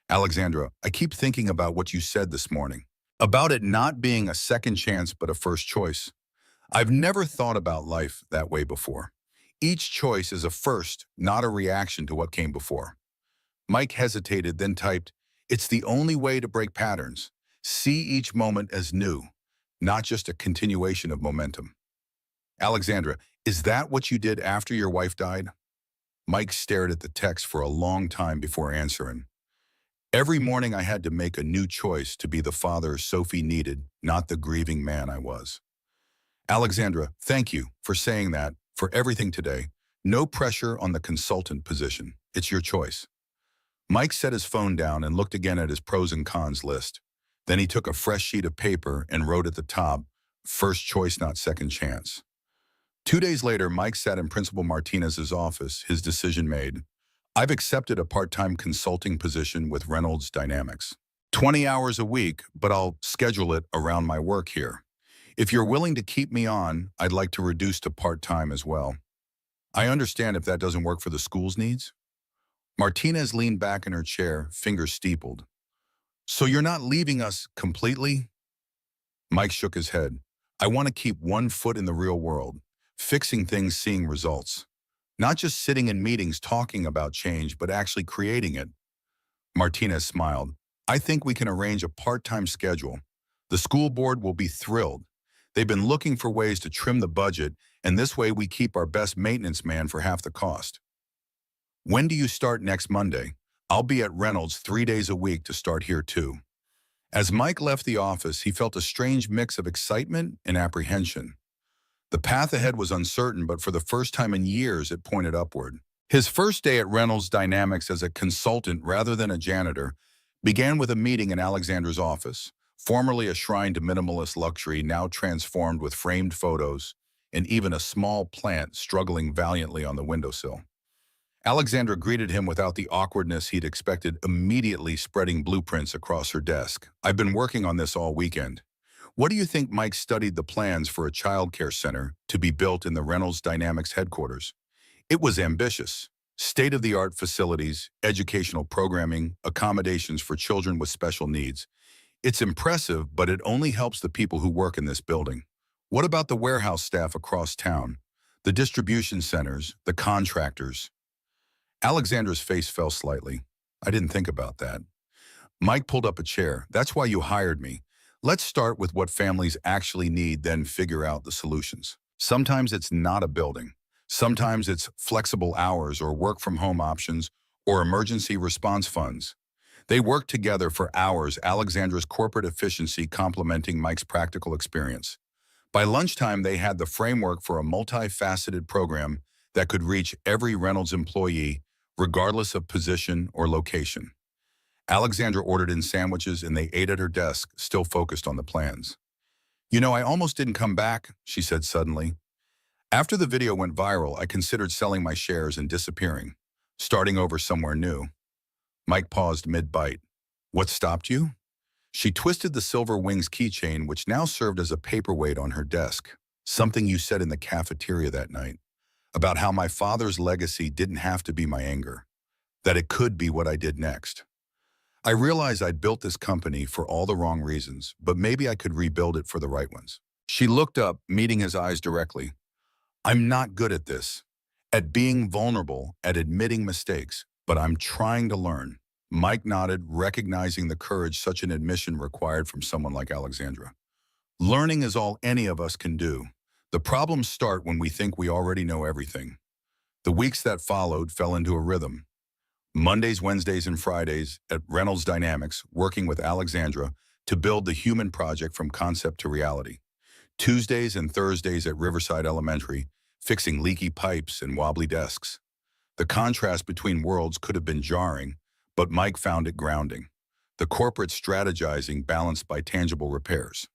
Alexandra, I keep thinking about what you said this morning. About it not being a second chance, but a first choice. I've never thought about life that way before. Each choice is a first, not a reaction to what came before. Mike hesitated, then typed, it's the only way to break patterns. See each moment as new, not just a continuation of momentum. Alexandra, is that what you did after your wife died? Mike stared at the text for a long time before answering. Every morning I had to make a new choice to be the father Sophie needed, not the grieving man I was. Alexandra, thank you for saying that, for everything today. No pressure on the consultant position. It's your choice. Mike set his phone down and looked again at his pros and cons list. Then he took a fresh sheet of paper and wrote at the top, first choice, not second chance. 2 days later, Mike sat in Principal Martinez's office, his decision made. I've accepted a part-time consulting position with Reynolds Dynamics. 20 hours a week, but I'll schedule it around my work here. If you're willing to keep me on, I'd like to reduce to part-time as well. I understand if that doesn't work for the school's needs. Martinez leaned back in her chair, fingers steepled. So you're not leaving us completely? Mike shook his head. I want to keep one foot in the real world, fixing things, seeing results. Not just sitting in meetings talking about change, but actually creating it. Martinez smiled. I think we can arrange a part-time schedule. The school board will be thrilled. They've been looking for ways to trim the budget, and this way we keep our best maintenance man for half the cost. When do you start next Monday? I'll be at Reynolds 3 days a week to start here too. As Mike left the office, he felt a strange mix of excitement and apprehension. The path ahead was uncertain, but for the first time in years, it pointed upward. His first day at Reynolds Dynamics as a consultant rather than a janitor began with a meeting in Alexandra's office, formerly a shrine to minimalist luxury, now transformed with framed photos and even a small plant struggling valiantly on the windowsill. Alexandra greeted him without the awkwardness he'd expected, immediately spreading blueprints across her desk. I've been working on this all weekend. What do you think? Mike studied the plans for a childcare center to be built in the Reynolds Dynamics headquarters. It was ambitious. State-of-the-art facilities, educational programming, accommodations for children with special needs. It's impressive, but it only helps the people who work in this building. What about the warehouse staff across town? The distribution centers, the contractors? Alexandra's face fell slightly. I didn't think about that. Mike pulled up a chair. That's why you hired me. Let's start with what families actually need, then figure out the solutions. Sometimes it's not a building. Sometimes it's flexible hours or work-from-home options or emergency response funds. They worked together for hours, Alexandra's corporate efficiency complementing Mike's practical experience. By lunchtime, they had the framework for a multifaceted program that could reach every Reynolds employee, regardless of position or location. Alexandra ordered in sandwiches and they ate at her desk, still focused on the plans. You know, I almost didn't come back, she said suddenly. After the video went viral, I considered selling my shares and disappearing, starting over somewhere new. Mike paused mid-bite. What stopped you? She twisted the silver wings keychain, which now served as a paperweight on her desk. Something you said in the cafeteria that night, about how my father's legacy didn't have to be my anger, that it could be what I did next. I realized I'd built this company for all the wrong reasons, but maybe I could rebuild it for the right ones. She looked up, meeting his eyes directly. I'm not good at this, at being vulnerable, at admitting mistakes, but I'm trying to learn. Mike nodded, recognizing the courage such an admission required from someone like Alexandra. Learning is all any of us can do. The problems start when we think we already know everything. The weeks that followed fell into a rhythm. Mondays, Wednesdays, and Fridays at Reynolds Dynamics, working with Alexandra to build the human project from concept to reality. Tuesdays and Thursdays at Riverside Elementary, fixing leaky pipes and wobbly desks. The contrast between worlds could have been jarring, but Mike found it grounding. The corporate strategizing balanced by tangible repairs.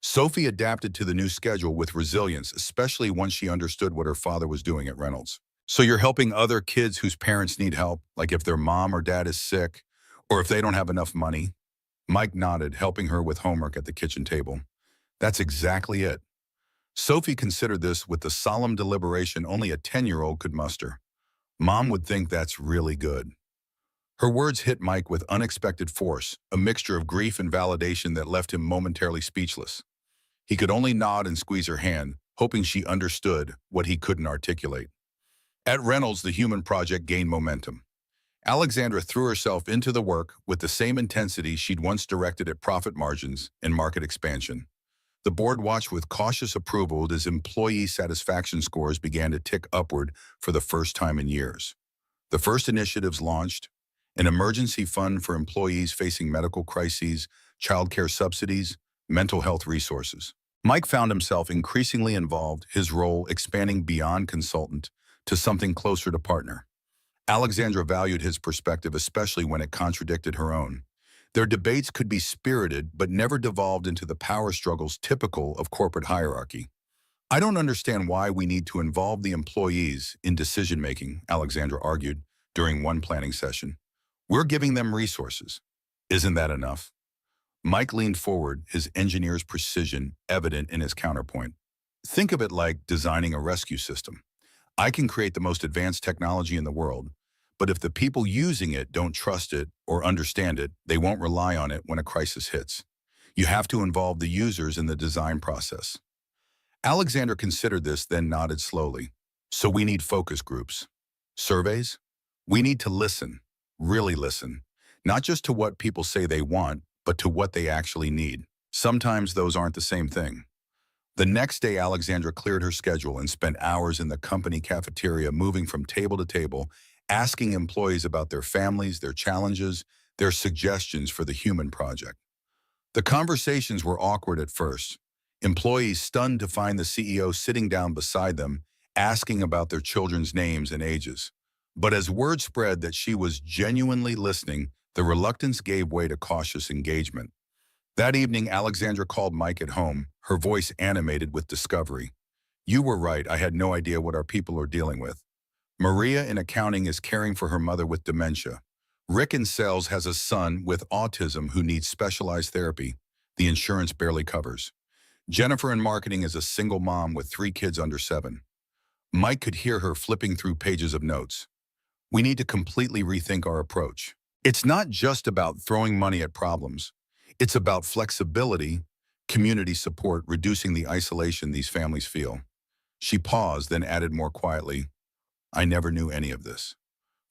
Sophie adapted to the new schedule with resilience, especially once she understood what her father was doing at Reynolds. So you're helping other kids whose parents need help, like if their mom or dad is sick, or if they don't have enough money? Mike nodded, helping her with homework at the kitchen table. That's exactly it. Sophie considered this with the solemn deliberation only a 10-year-old could muster. Mom would think that's really good. Her words hit Mike with unexpected force, a mixture of grief and validation that left him momentarily speechless. He could only nod and squeeze her hand, hoping she understood what he couldn't articulate. At Reynolds, the human project gained momentum. Alexandra threw herself into the work with the same intensity she'd once directed at profit margins and market expansion. The board watched with cautious approval as employee satisfaction scores began to tick upward for the first time in years. The first initiatives launched: an emergency fund for employees facing medical crises, childcare subsidies, mental health resources. Mike found himself increasingly involved, his role expanding beyond consultant to something closer to partner. Alexandra valued his perspective, especially when it contradicted her own. Their debates could be spirited, but never devolved into the power struggles typical of corporate hierarchy. I don't understand why we need to involve the employees in decision-making, Alexandra argued during one planning session. We're giving them resources. Isn't that enough? Mike leaned forward, his engineer's precision evident in his counterpoint. Think of it like designing a rescue system. I can create the most advanced technology in the world, but if the people using it don't trust it or understand it, they won't rely on it when a crisis hits. You have to involve the users in the design process. Alexander considered this, then nodded slowly. So we need focus groups. Surveys? We need to listen, really listen, not just to what people say they want, but to what they actually need. Sometimes those aren't the same thing. The next day, Alexandra cleared her schedule and spent hours in the company cafeteria, moving from table to table, asking employees about their families, their challenges, their suggestions for the human project. The conversations were awkward at first. Employees stunned to find the CEO sitting down beside them, asking about their children's names and ages. But as word spread that she was genuinely listening, the reluctance gave way to cautious engagement. That evening, Alexandra called Mike at home, her voice animated with discovery. You were right, I had no idea what our people are dealing with. Maria in accounting is caring for her mother with dementia. Rick in sales has a son with autism who needs specialized therapy the insurance barely covers. Jennifer in marketing is a single mom with 3 kids under 7. Mike could hear her flipping through pages of notes. We need to completely rethink our approach. It's not just about throwing money at problems. It's about flexibility, community support, reducing the isolation these families feel. She paused, then added more quietly, I never knew any of this.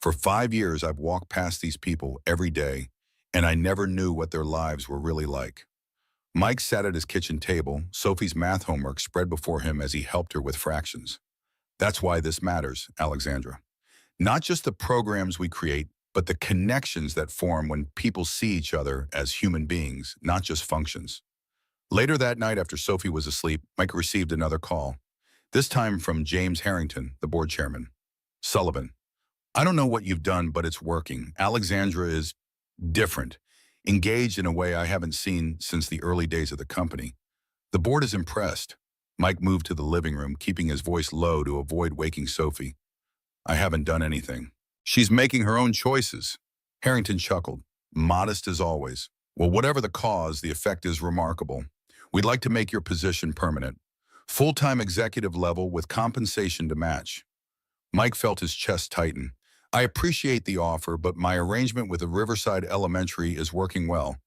For 5 years, I've walked past these people every day, and I never knew what their lives were really like. Mike sat at his kitchen table, Sophie's math homework spread before him as he helped her with fractions. That's why this matters, Alexandra. Not just the programs we create, but the connections that form when people see each other as human beings, not just functions. Later that night, after Sophie was asleep, Mike received another call, this time from James Harrington, the board chairman. Sullivan, I don't know what you've done, but it's working. Alexandra is different, engaged in a way I haven't seen since the early days of the company. The board is impressed. Mike moved to the living room, keeping his voice low to avoid waking Sophie. I haven't done anything. She's making her own choices. Harrington chuckled, modest as always. Well, whatever the cause, the effect is remarkable. We'd like to make your position permanent. Full-time executive level with compensation to match. Mike felt his chest tighten. I appreciate the offer, but my arrangement with the Riverside Elementary is working well.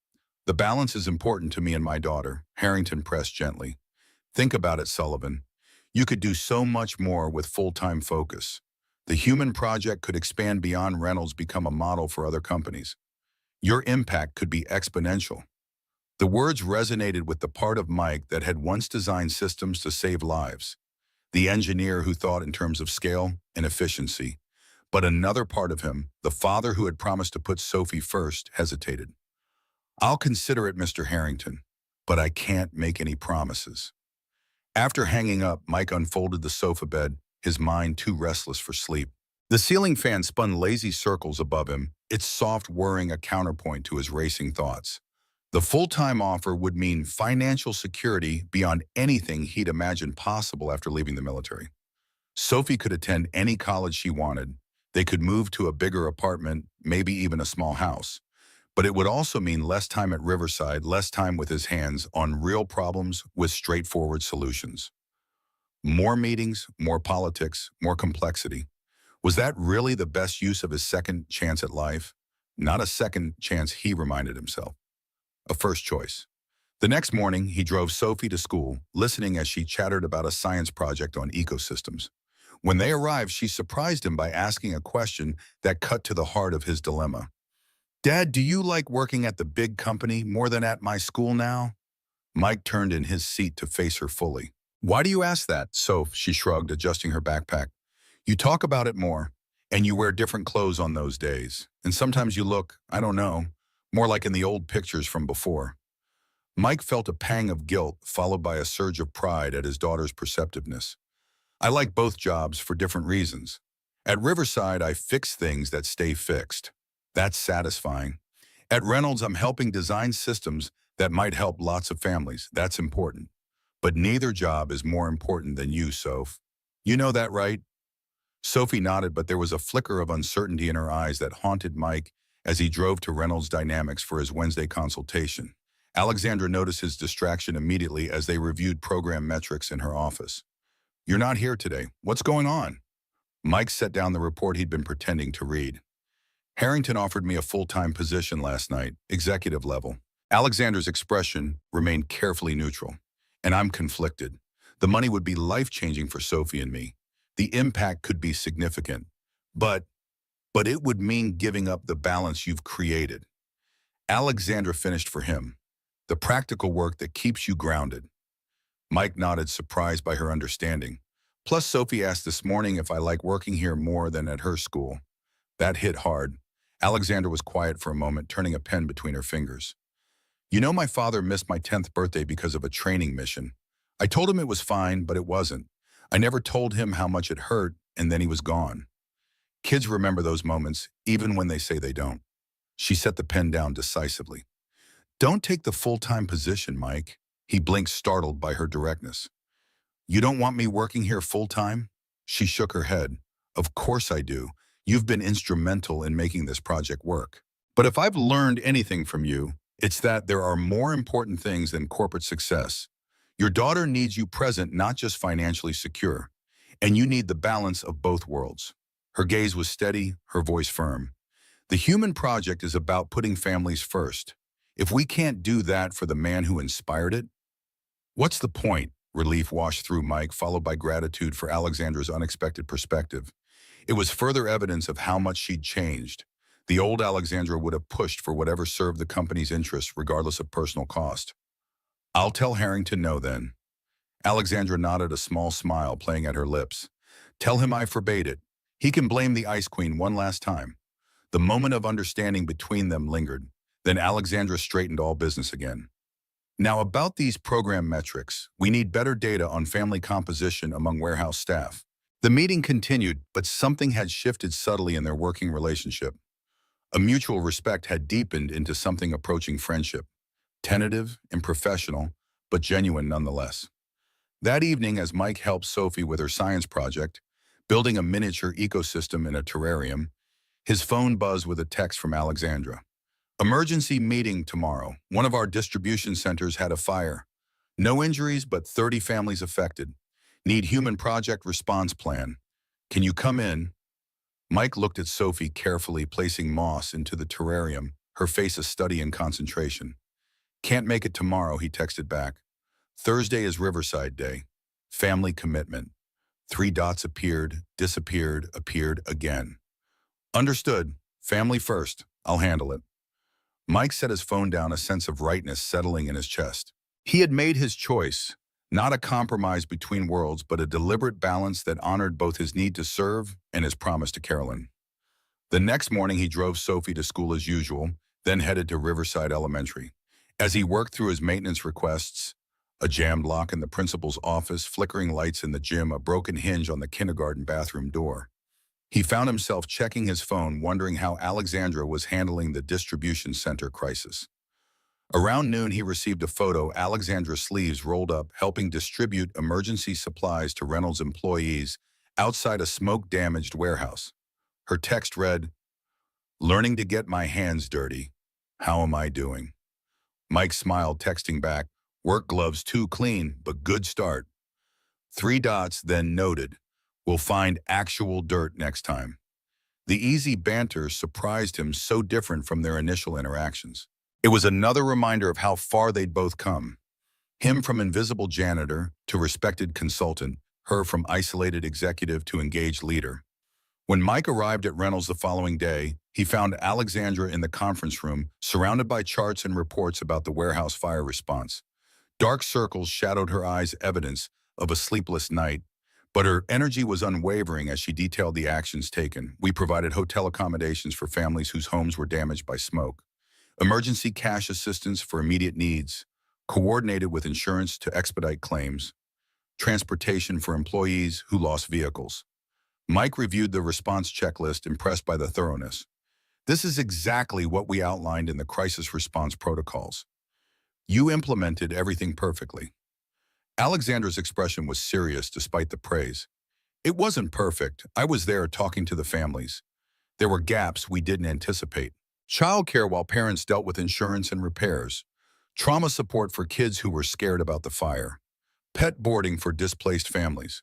The balance is important to me and my daughter, Harrington pressed gently. Think about it, Sullivan. You could do so much more with full-time focus. The human project could expand beyond Reynolds, become a model for other companies. Your impact could be exponential. The words resonated with the part of Mike that had once designed systems to save lives. The engineer who thought in terms of scale and efficiency. But another part of him, the father who had promised to put Sophie first, hesitated. I'll consider it, Mr. Harrington, but I can't make any promises. After hanging up, Mike unfolded the sofa bed, his mind too restless for sleep. The ceiling fan spun lazy circles above him, its soft whirring a counterpoint to his racing thoughts. The full-time offer would mean financial security beyond anything he'd imagined possible after leaving the military. Sophie could attend any college she wanted. They could move to a bigger apartment, maybe even a small house. But it would also mean less time at Riverside, less time with his hands on real problems with straightforward solutions. More meetings, more politics, more complexity. Was that really the best use of his second chance at life? Not a second chance, he reminded himself. A first choice. The next morning, he drove Sophie to school, listening as she chattered about a science project on ecosystems. When they arrived, she surprised him by asking a question that cut to the heart of his dilemma. Dad, do you like working at the big company more than at my school now? Mike turned in his seat to face her fully. Why do you ask that, Soph? She shrugged, adjusting her backpack. You talk about it more, and you wear different clothes on those days. And sometimes you look, I don't know, more like in the old pictures from before. Mike felt a pang of guilt, followed by a surge of pride at his daughter's perceptiveness. I like both jobs for different reasons. At Riverside, I fix things that stay fixed. That's satisfying. At Reynolds, I'm helping design systems that might help lots of families. That's important. But neither job is more important than you, Soph. You know that, right? Sophie nodded, but there was a flicker of uncertainty in her eyes that haunted Mike as he drove to Reynolds Dynamics for his Wednesday consultation. Alexandra noticed his distraction immediately as they reviewed program metrics in her office. You're not here today. What's going on? Mike set down the report he'd been pretending to read. Harrington offered me a full-time position last night, executive level. Alexander's expression remained carefully neutral. And I'm conflicted. The money would be life-changing for Sophie and me. The impact could be significant. But it would mean giving up the balance you've created. Alexandra finished for him. The practical work that keeps you grounded. Mike nodded, surprised by her understanding. Plus, Sophie asked this morning if I like working here more than at her school. That hit hard. Alexandra was quiet for a moment, turning a pen between her fingers. You know, my father missed my 10th birthday because of a training mission. I told him it was fine, but it wasn't. I never told him how much it hurt, and then he was gone. Kids remember those moments, even when they say they don't. She set the pen down decisively. Don't take the full-time position, Mike. He blinked, startled by her directness. You don't want me working here full-time? She shook her head. Of course I do. You've been instrumental in making this project work. But if I've learned anything from you, it's that there are more important things than corporate success. Your daughter needs you present, not just financially secure. And you need the balance of both worlds. Her gaze was steady, her voice firm. The human project is about putting families first. If we can't do that for the man who inspired it, what's the point? Relief washed through Mike, followed by gratitude for Alexandra's unexpected perspective. It was further evidence of how much she'd changed. The old Alexandra would have pushed for whatever served the company's interests, regardless of personal cost. I'll tell Harrington no then. Alexandra nodded, a small smile playing at her lips. Tell him I forbade it. He can blame the Ice Queen one last time. The moment of understanding between them lingered. Then Alexandra straightened all business again. Now about these program metrics, we need better data on family composition among warehouse staff. The meeting continued, but something had shifted subtly in their working relationship. A mutual respect had deepened into something approaching friendship. Tentative and professional, but genuine nonetheless. That evening, as Mike helped Sophie with her science project, building a miniature ecosystem in a terrarium, his phone buzzed with a text from Alexandra. Emergency meeting tomorrow. One of our distribution centers had a fire. No injuries, but 30 families affected. Need human project response plan. Can you come in? Mike looked at Sophie carefully, placing moss into the terrarium, her face a study in concentration. Can't make it tomorrow, he texted back. Thursday is Riverside Day. Family commitment. 3 dots appeared, disappeared, appeared again. Understood. Family first. I'll handle it. Mike set his phone down, a sense of rightness settling in his chest. He had made his choice, not a compromise between worlds, but a deliberate balance that honored both his need to serve and his promise to Carolyn. The next morning, he drove Sophie to school as usual, then headed to Riverside Elementary. As he worked through his maintenance requests, a jammed lock in the principal's office, flickering lights in the gym, a broken hinge on the kindergarten bathroom door, he found himself checking his phone, wondering how Alexandra was handling the distribution center crisis. Around noon, he received a photo, Alexandra's sleeves rolled up, helping distribute emergency supplies to Reynolds employees outside a smoke-damaged warehouse. Her text read, "Learning to get my hands dirty. How am I doing? Mike smiled, texting back, work gloves too clean, but good start. Three dots, then noted, we'll find actual dirt next time. The easy banter surprised him, so different from their initial interactions. It was another reminder of how far they'd both come. Him from invisible janitor to respected consultant, her from isolated executive to engaged leader. When Mike arrived at Reynolds the following day, he found Alexandra in the conference room, surrounded by charts and reports about the warehouse fire response. Dark circles shadowed her eyes, evidence of a sleepless night, but her energy was unwavering as she detailed the actions taken. We provided hotel accommodations for families whose homes were damaged by smoke, emergency cash assistance for immediate needs, coordinated with insurance to expedite claims, transportation for employees who lost vehicles. Mike reviewed the response checklist, impressed by the thoroughness. This is exactly what we outlined in the crisis response protocols. You implemented everything perfectly. Alexandra's expression was serious despite the praise. It wasn't perfect. I was there talking to the families. There were gaps we didn't anticipate. Childcare while parents dealt with insurance and repairs. Trauma support for kids who were scared about the fire. Pet boarding for displaced families.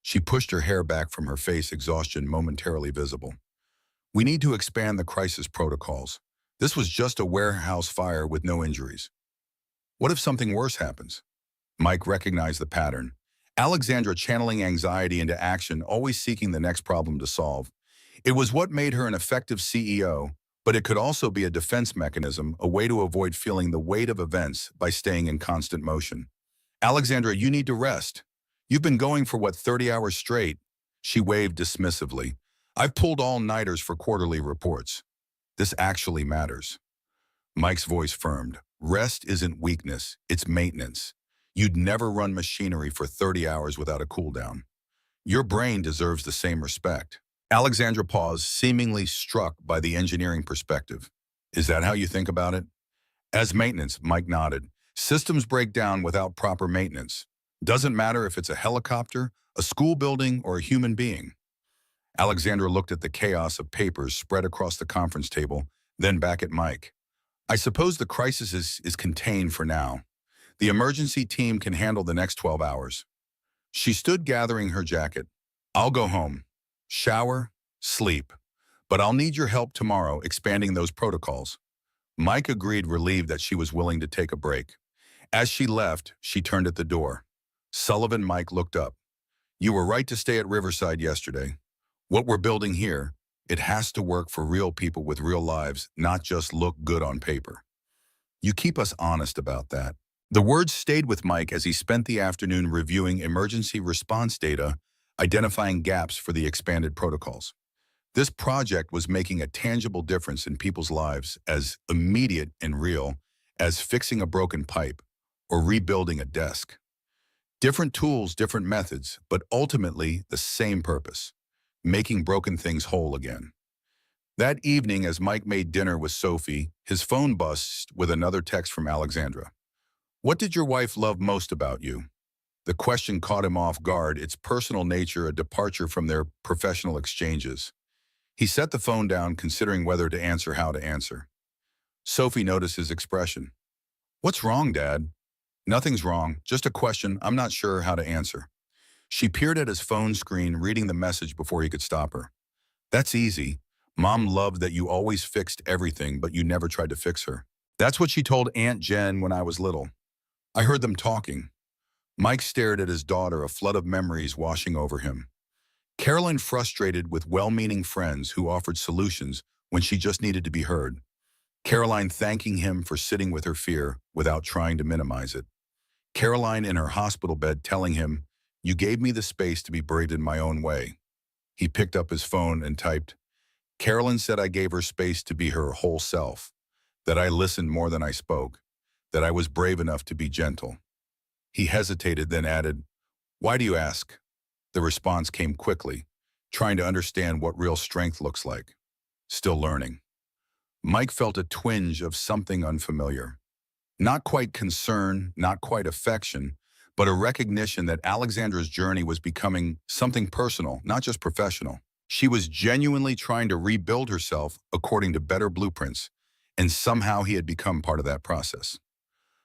She pushed her hair back from her face, exhaustion momentarily visible. We need to expand the crisis protocols. This was just a warehouse fire with no injuries. What if something worse happens? Mike recognized the pattern. Alexandra channeling anxiety into action, always seeking the next problem to solve. It was what made her an effective CEO, but it could also be a defense mechanism, a way to avoid feeling the weight of events by staying in constant motion. Alexandra, you need to rest. You've been going for 30 hours straight? She waved dismissively. I've pulled all-nighters for quarterly reports. This actually matters. Mike's voice firmed. Rest isn't weakness, it's maintenance. You'd never run machinery for 30 hours without a cooldown. Your brain deserves the same respect. Alexandra paused, seemingly struck by the engineering perspective. Is that how you think about it? As maintenance, Mike nodded. Systems break down without proper maintenance. Doesn't matter if it's a helicopter, a school building, or a human being. Alexandra looked at the chaos of papers spread across the conference table, then back at Mike. I suppose the crisis is contained for now. The emergency team can handle the next 12 hours. She stood gathering her jacket. I'll go home, shower, sleep, but I'll need your help tomorrow expanding those protocols. Mike agreed, relieved that she was willing to take a break. As she left, she turned at the door. Sullivan. Mike looked up. You were right to stay at Riverside yesterday. What we're building here, it has to work for real people with real lives, not just look good on paper. You keep us honest about that. The words stayed with Mike as he spent the afternoon reviewing emergency response data, identifying gaps for the expanded protocols. This project was making a tangible difference in people's lives, as immediate and real as fixing a broken pipe or rebuilding a desk. Different tools, different methods, but ultimately the same purpose, making broken things whole again. That evening, as Mike made dinner with Sophie, his phone buzzed with another text from Alexandra. What did your wife love most about you? The question caught him off guard, its personal nature a departure from their professional exchanges. He set the phone down, considering whether to answer, how to answer. Sophie noticed his expression. What's wrong, Dad? Nothing's wrong, just a question I'm not sure how to answer. She peered at his phone screen, reading the message before he could stop her. That's easy. Mom loved that you always fixed everything, but you never tried to fix her. That's what she told Aunt Jen when I was little. I heard them talking. Mike stared at his daughter, a flood of memories washing over him. Caroline frustrated with well-meaning friends who offered solutions when she just needed to be heard. Caroline thanking him for sitting with her fear without trying to minimize it. Caroline in her hospital bed telling him, you gave me the space to be brave in my own way. He picked up his phone and typed, Carolyn said I gave her space to be her whole self, that I listened more than I spoke, that I was brave enough to be gentle. He hesitated, then added, why do you ask? The response came quickly, trying to understand what real strength looks like. Still learning. Mike felt a twinge of something unfamiliar. Not quite concern, not quite affection, but a recognition that Alexandra's journey was becoming something personal, not just professional. She was genuinely trying to rebuild herself according to better blueprints, and somehow he had become part of that process.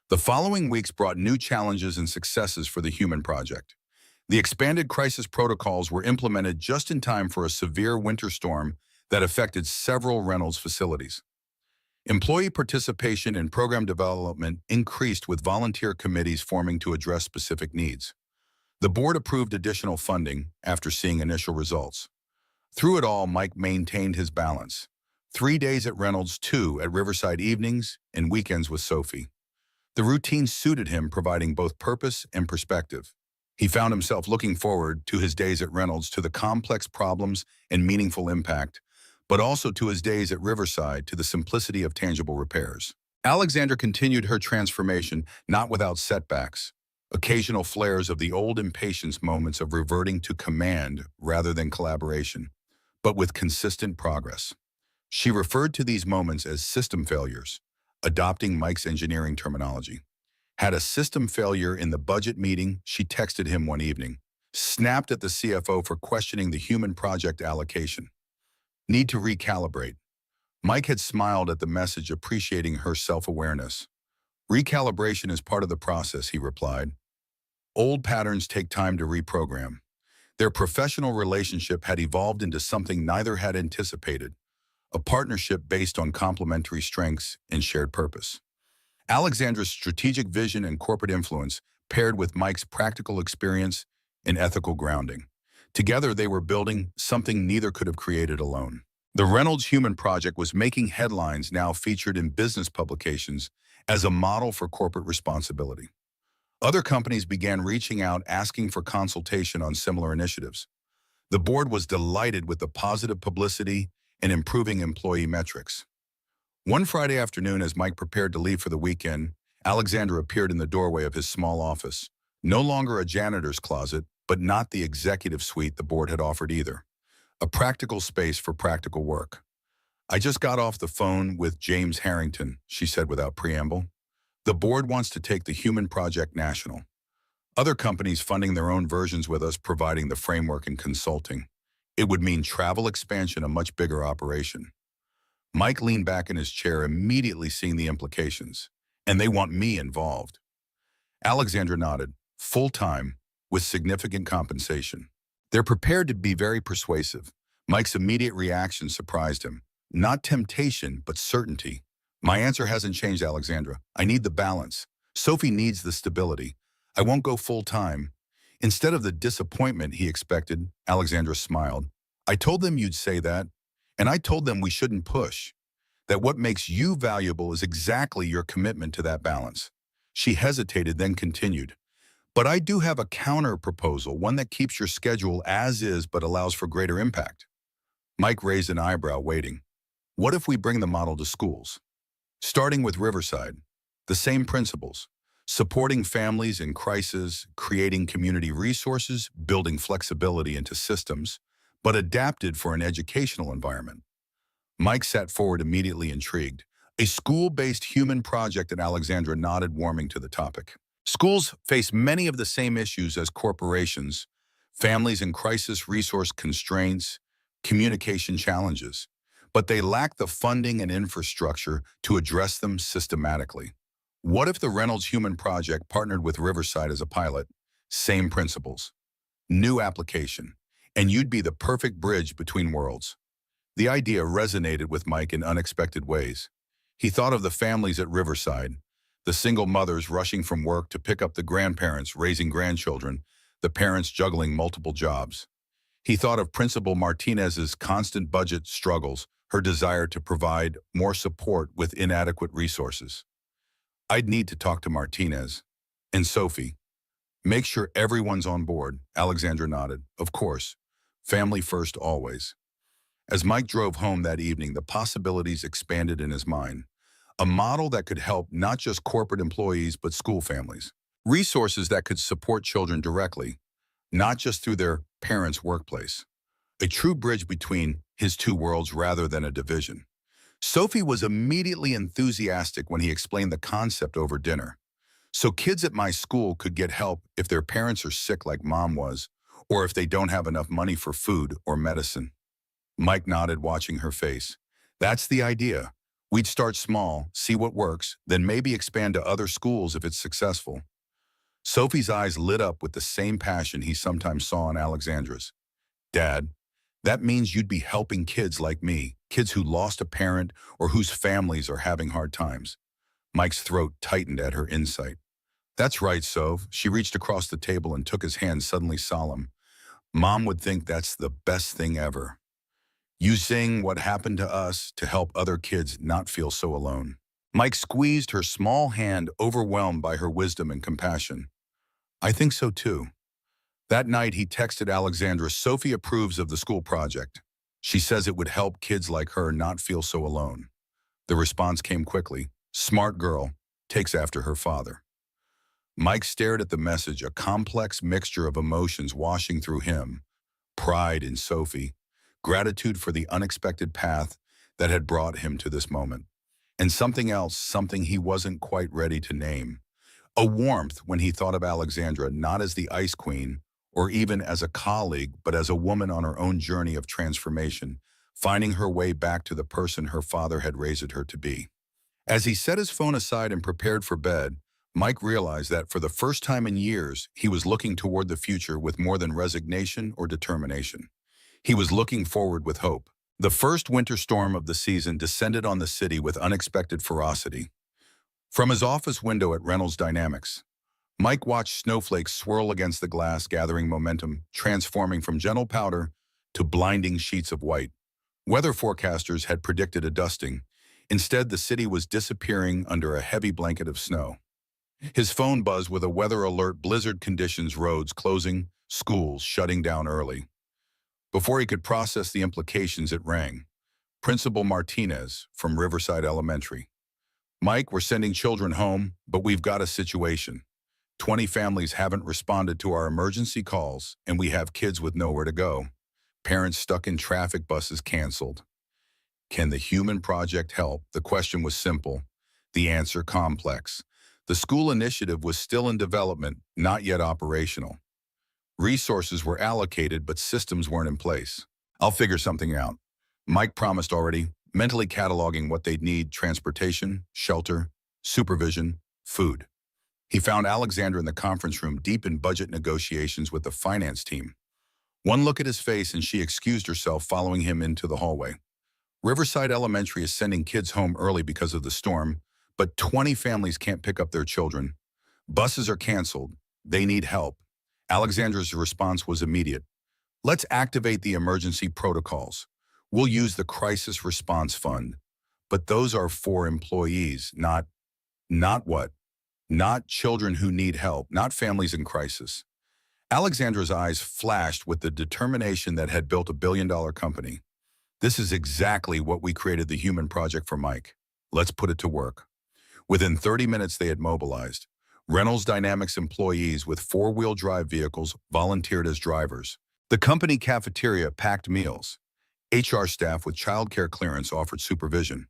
The following weeks brought new challenges and successes for the Human Project. The expanded crisis protocols were implemented just in time for a severe winter storm that affected several Reynolds facilities. Employee participation in program development increased with volunteer committees forming to address specific needs. The board approved additional funding after seeing initial results. Through it all, Mike maintained his balance. 3 days at Reynolds, 2 at Riverside evenings, and weekends with Sophie. The routine suited him, providing both purpose and perspective. He found himself looking forward to his days at Reynolds to the complex problems and meaningful impact, but also to his days at Riverside to the simplicity of tangible repairs. Alexandra continued her transformation, not without setbacks. Occasional flares of the old impatience moments of reverting to command rather than collaboration, but with consistent progress. She referred to these moments as system failures, adopting Mike's engineering terminology. Had a system failure in the budget meeting, she texted him one evening, snapped at the CFO for questioning the Human Project allocation. Need to recalibrate. Mike had smiled at the message, appreciating her self-awareness. Recalibration is part of the process, he replied. Old patterns take time to reprogram. Their professional relationship had evolved into something neither had anticipated, a partnership based on complementary strengths and shared purpose. Alexandra's strategic vision and corporate influence paired with Mike's practical experience and ethical grounding. Together, they were building something neither could have created alone. The Reynolds Human Project was making headlines, now featured in business publications as a model for corporate responsibility. Other companies began reaching out, asking for consultation on similar initiatives. The board was delighted with the positive publicity and improving employee metrics. One Friday afternoon, as Mike prepared to leave for the weekend, Alexandra appeared in the doorway of his small office. No longer a janitor's closet, but not the executive suite the board had offered either. A practical space for practical work. I just got off the phone with James Harrington, she said without preamble. The board wants to take the Human Project national. Other companies funding their own versions with us, providing the framework and consulting. It would mean travel expansion, a much bigger operation. Mike leaned back in his chair, immediately seeing the implications. And they want me involved. Alexandra nodded. Full-time, with significant compensation. They're prepared to be very persuasive. Mike's immediate reaction surprised him. Not temptation, but certainty. My answer hasn't changed, Alexandra. I need the balance. Sophie needs the stability. I won't go full-time. Instead of the disappointment he expected, Alexandra smiled. I told them you'd say that, and I told them we shouldn't push. That what makes you valuable is exactly your commitment to that balance. She hesitated, then continued. But I do have a counter-proposal, one that keeps your schedule as is but allows for greater impact. Mike raised an eyebrow, waiting. What if we bring the model to schools? Starting with Riverside, the same principles. Supporting families in crisis, creating community resources, building flexibility into systems, but adapted for an educational environment. Mike sat forward, immediately intrigued. A school-based human project, and Alexandra nodded, warming to the topic. Schools face many of the same issues as corporations, families in crisis, resource constraints, communication challenges, but they lack the funding and infrastructure to address them systematically. What if the Reynolds Human Project partnered with Riverside as a pilot? Same principles, new application, and you'd be the perfect bridge between worlds. The idea resonated with Mike in unexpected ways. He thought of the families at Riverside, the single mothers rushing from work to pick up the grandparents raising grandchildren, the parents juggling multiple jobs. He thought of Principal Martinez's constant budget struggles, her desire to provide more support with inadequate resources. I'd need to talk to Martinez. And Sophie. Make sure everyone's on board, Alexandra nodded. Of course. Family first always. As Mike drove home that evening, the possibilities expanded in his mind. A model that could help not just corporate employees, but school families. Resources that could support children directly, not just through their parents' workplace. A true bridge between his two worlds rather than a division. Sophie was immediately enthusiastic when he explained the concept over dinner. So kids at my school could get help if their parents are sick like Mom was, or if they don't have enough money for food or medicine. Mike nodded, watching her face. That's the idea. We'd start small, see what works, then maybe expand to other schools if it's successful. Sophie's eyes lit up with the same passion he sometimes saw in Alexandra's. Dad, that means you'd be helping kids like me, kids who lost a parent or whose families are having hard times. Mike's throat tightened at her insight. That's right, Soph. She reached across the table and took his hand, suddenly solemn. Mom would think that's the best thing ever. Using what happened to us to help other kids not feel so alone. Mike squeezed her small hand, overwhelmed by her wisdom and compassion. I think so too. That night he texted Alexandra, Sophie approves of the school project. She says it would help kids like her not feel so alone. The response came quickly. Smart girl, takes after her father. Mike stared at the message, a complex mixture of emotions washing through him. Pride in Sophie, gratitude for the unexpected path that had brought him to this moment. And something else, something he wasn't quite ready to name. A warmth when he thought of Alexandra not as the ice queen, or even as a colleague, but as a woman on her own journey of transformation, finding her way back to the person her father had raised her to be. As he set his phone aside and prepared for bed, Mike realized that for the first time in years, he was looking toward the future with more than resignation or determination. He was looking forward with hope. The first winter storm of the season descended on the city with unexpected ferocity. From his office window at Reynolds Dynamics, Mike watched snowflakes swirl against the glass, gathering momentum, transforming from gentle powder to blinding sheets of white. Weather forecasters had predicted a dusting. Instead, the city was disappearing under a heavy blanket of snow. His phone buzzed with a weather alert: blizzard conditions, roads closing, schools shutting down early. Before he could process the implications, it rang. Principal Martinez from Riverside Elementary. Mike, we're sending children home, but we've got a situation. 20 families haven't responded to our emergency calls, and we have kids with nowhere to go. Parents stuck in traffic, buses canceled. Can the Human Project help? The question was simple, the answer complex. The school initiative was still in development, not yet operational. Resources were allocated, but systems weren't in place. I'll figure something out. Mike promised already, mentally cataloging what they'd need: transportation, shelter, supervision, food. He found Alexandra in the conference room, deep in budget negotiations with the finance team. One look at his face and she excused herself, following him into the hallway. Riverside Elementary is sending kids home early because of the storm, but 20 families can't pick up their children. Buses are canceled. They need help. Alexandra's response was immediate. Let's activate the emergency protocols. We'll use the crisis response fund. But those are for employees, not what? Not children who need help, not families in crisis. Alexandra's eyes flashed with the determination that had built a billion-dollar company. This is exactly what we created the Human Project for, Mike. Let's put it to work. Within 30 minutes, they had mobilized. Reynolds Dynamics employees with four-wheel drive vehicles volunteered as drivers. The company cafeteria packed meals. HR staff with childcare clearance offered supervision.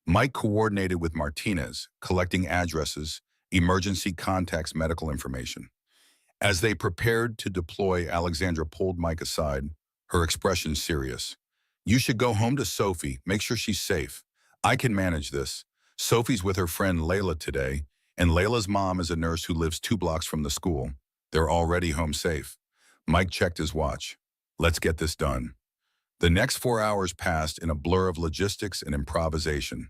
Mike coordinated with Martinez, collecting addresses, emergency contacts, medical information. As they prepared to deploy, Alexandra pulled Mike aside, her expression serious. You should go home to Sophie, make sure she's safe. I can manage this. Sophie's with her friend Layla today, and Layla's mom is a nurse who lives 2 blocks from the school. They're already home safe. Mike checked his watch. Let's get this done. The next 4 hours passed in a blur of logistics and improvisation.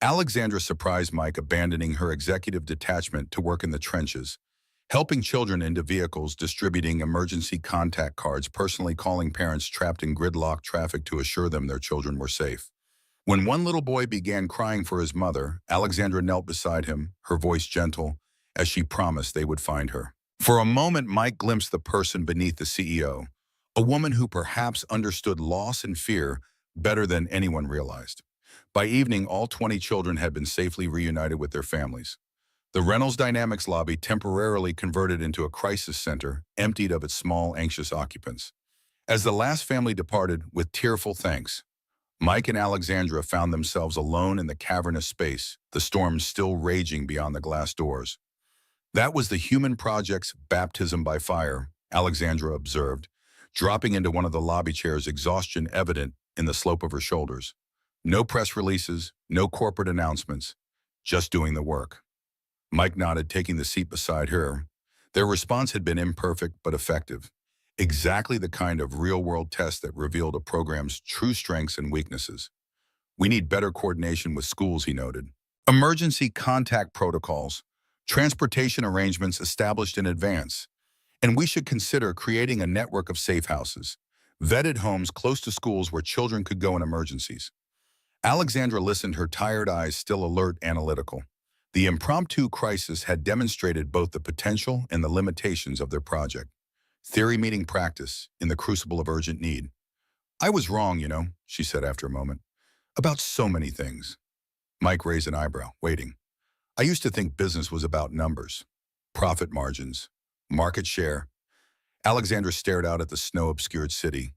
Alexandra surprised Mike, abandoning her executive detachment to work in the trenches, helping children into vehicles, distributing emergency contact cards, personally calling parents trapped in gridlock traffic to assure them their children were safe. When one little boy began crying for his mother, Alexandra knelt beside him, her voice gentle, as she promised they would find her. For a moment, Mike glimpsed the person beneath the CEO, a woman who perhaps understood loss and fear better than anyone realized. By evening, all 20 children had been safely reunited with their families. The Reynolds Dynamics lobby, temporarily converted into a crisis center, emptied of its small, anxious occupants. As the last family departed with tearful thanks, Mike and Alexandra found themselves alone in the cavernous space, the storm still raging beyond the glass doors. That was the Human Project's baptism by fire, Alexandra observed, dropping into one of the lobby chairs, exhaustion evident in the slope of her shoulders. No press releases, no corporate announcements, just doing the work. Mike nodded, taking the seat beside her. Their response had been imperfect but effective. Exactly the kind of real-world test that revealed a program's true strengths and weaknesses. We need better coordination with schools, he noted. Emergency contact protocols, transportation arrangements established in advance, and we should consider creating a network of safe houses, vetted homes close to schools where children could go in emergencies. Alexandra listened, her tired eyes still alert, analytical. The impromptu crisis had demonstrated both the potential and the limitations of their project. Theory meeting practice in the crucible of urgent need. I was wrong, she said after a moment, about so many things. Mike raised an eyebrow, waiting. I used to think business was about numbers, profit margins, market share. Alexandra stared out at the snow-obscured city.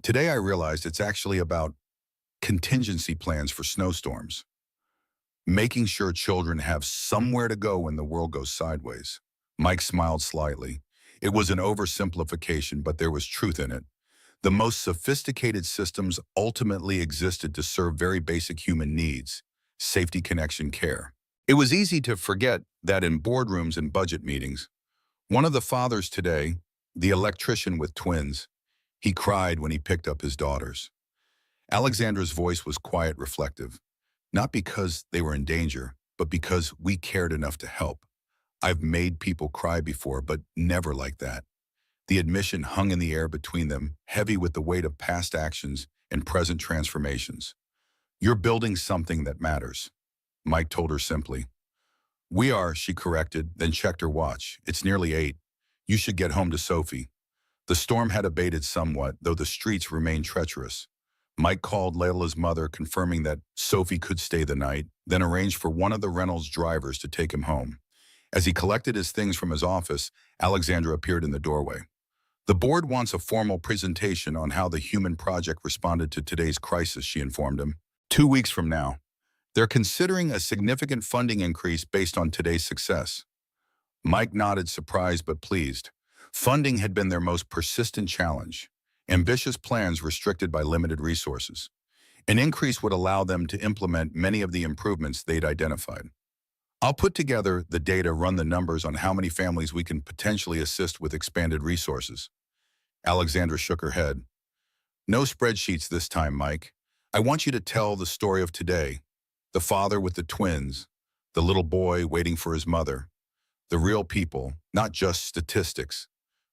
Today I realized it's actually about contingency plans for snowstorms, making sure children have somewhere to go when the world goes sideways. Mike smiled slightly. It was an oversimplification, but there was truth in it. The most sophisticated systems ultimately existed to serve very basic human needs: safety, connection, care. It was easy to forget that in boardrooms and budget meetings. One of the fathers today, the electrician with twins, he cried when he picked up his daughters. Alexandra's voice was quiet, reflective, not because they were in danger, but because we cared enough to help. I've made people cry before, but never like that. The admission hung in the air between them, heavy with the weight of past actions and present transformations. You're building something that matters, Mike told her simply. We are, she corrected, then checked her watch. It's nearly 8. You should get home to Sophie. The storm had abated somewhat, though the streets remained treacherous. Mike called Layla's mother, confirming that Sophie could stay the night, then arranged for one of the Reynolds drivers to take him home. As he collected his things from his office, Alexandra appeared in the doorway. The board wants a formal presentation on how the human project responded to today's crisis, she informed him. 2 weeks from now. They're considering a significant funding increase based on today's success. Mike nodded, surprised but pleased. Funding had been their most persistent challenge. Ambitious plans restricted by limited resources. An increase would allow them to implement many of the improvements they'd identified. I'll put together the data, run the numbers on how many families we can potentially assist with expanded resources. Alexandra shook her head. No spreadsheets this time, Mike. I want you to tell the story of today. The father with the twins, the little boy waiting for his mother, the real people, not just statistics.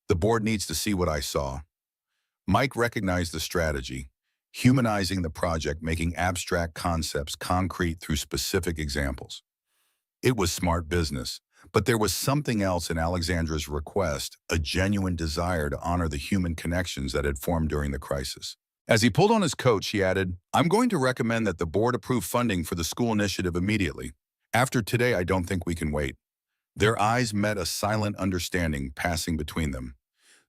The board needs to see what I saw. Mike recognized the strategy, humanizing the project, making abstract concepts concrete through specific examples. It was smart business, but there was something else in Alexandra's request, a genuine desire to honor the human connections that had formed during the crisis. As he pulled on his coat, she added, I'm going to recommend that the board approve funding for the school initiative immediately. After today, I don't think we can wait. Their eyes met, a silent understanding passing between them.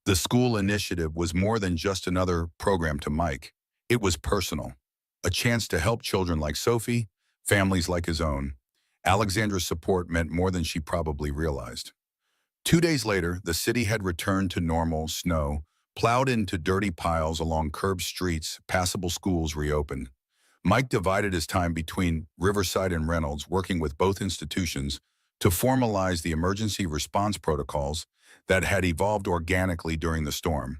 The school initiative was more than just another program to Mike. It was personal, a chance to help children like Sophie, families like his own. Alexandra's support meant more than she probably realized. 2 days later, the city had returned to normal. Snow plowed into dirty piles along curbed streets, passable schools reopened. Mike divided his time between Riverside and Reynolds, working with both institutions to formalize the emergency response protocols that had evolved organically during the storm.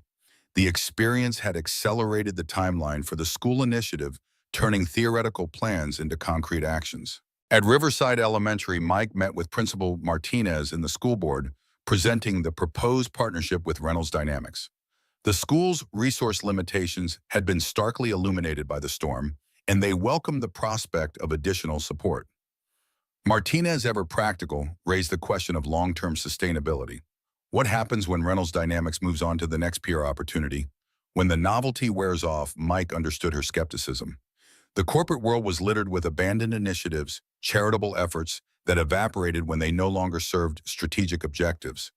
The experience had accelerated the timeline for the school initiative, turning theoretical plans into concrete actions. At Riverside Elementary, Mike met with Principal Martinez and the school board, presenting the proposed partnership with Reynolds Dynamics. The school's resource limitations had been starkly illuminated by the storm, and they welcomed the prospect of additional support. Martinez, ever practical, raised the question of long-term sustainability. What happens when Reynolds Dynamics moves on to the next PR opportunity? When the novelty wears off, Mike understood her skepticism. The corporate world was littered with abandoned initiatives, charitable efforts that evaporated when they no longer served strategic objectives.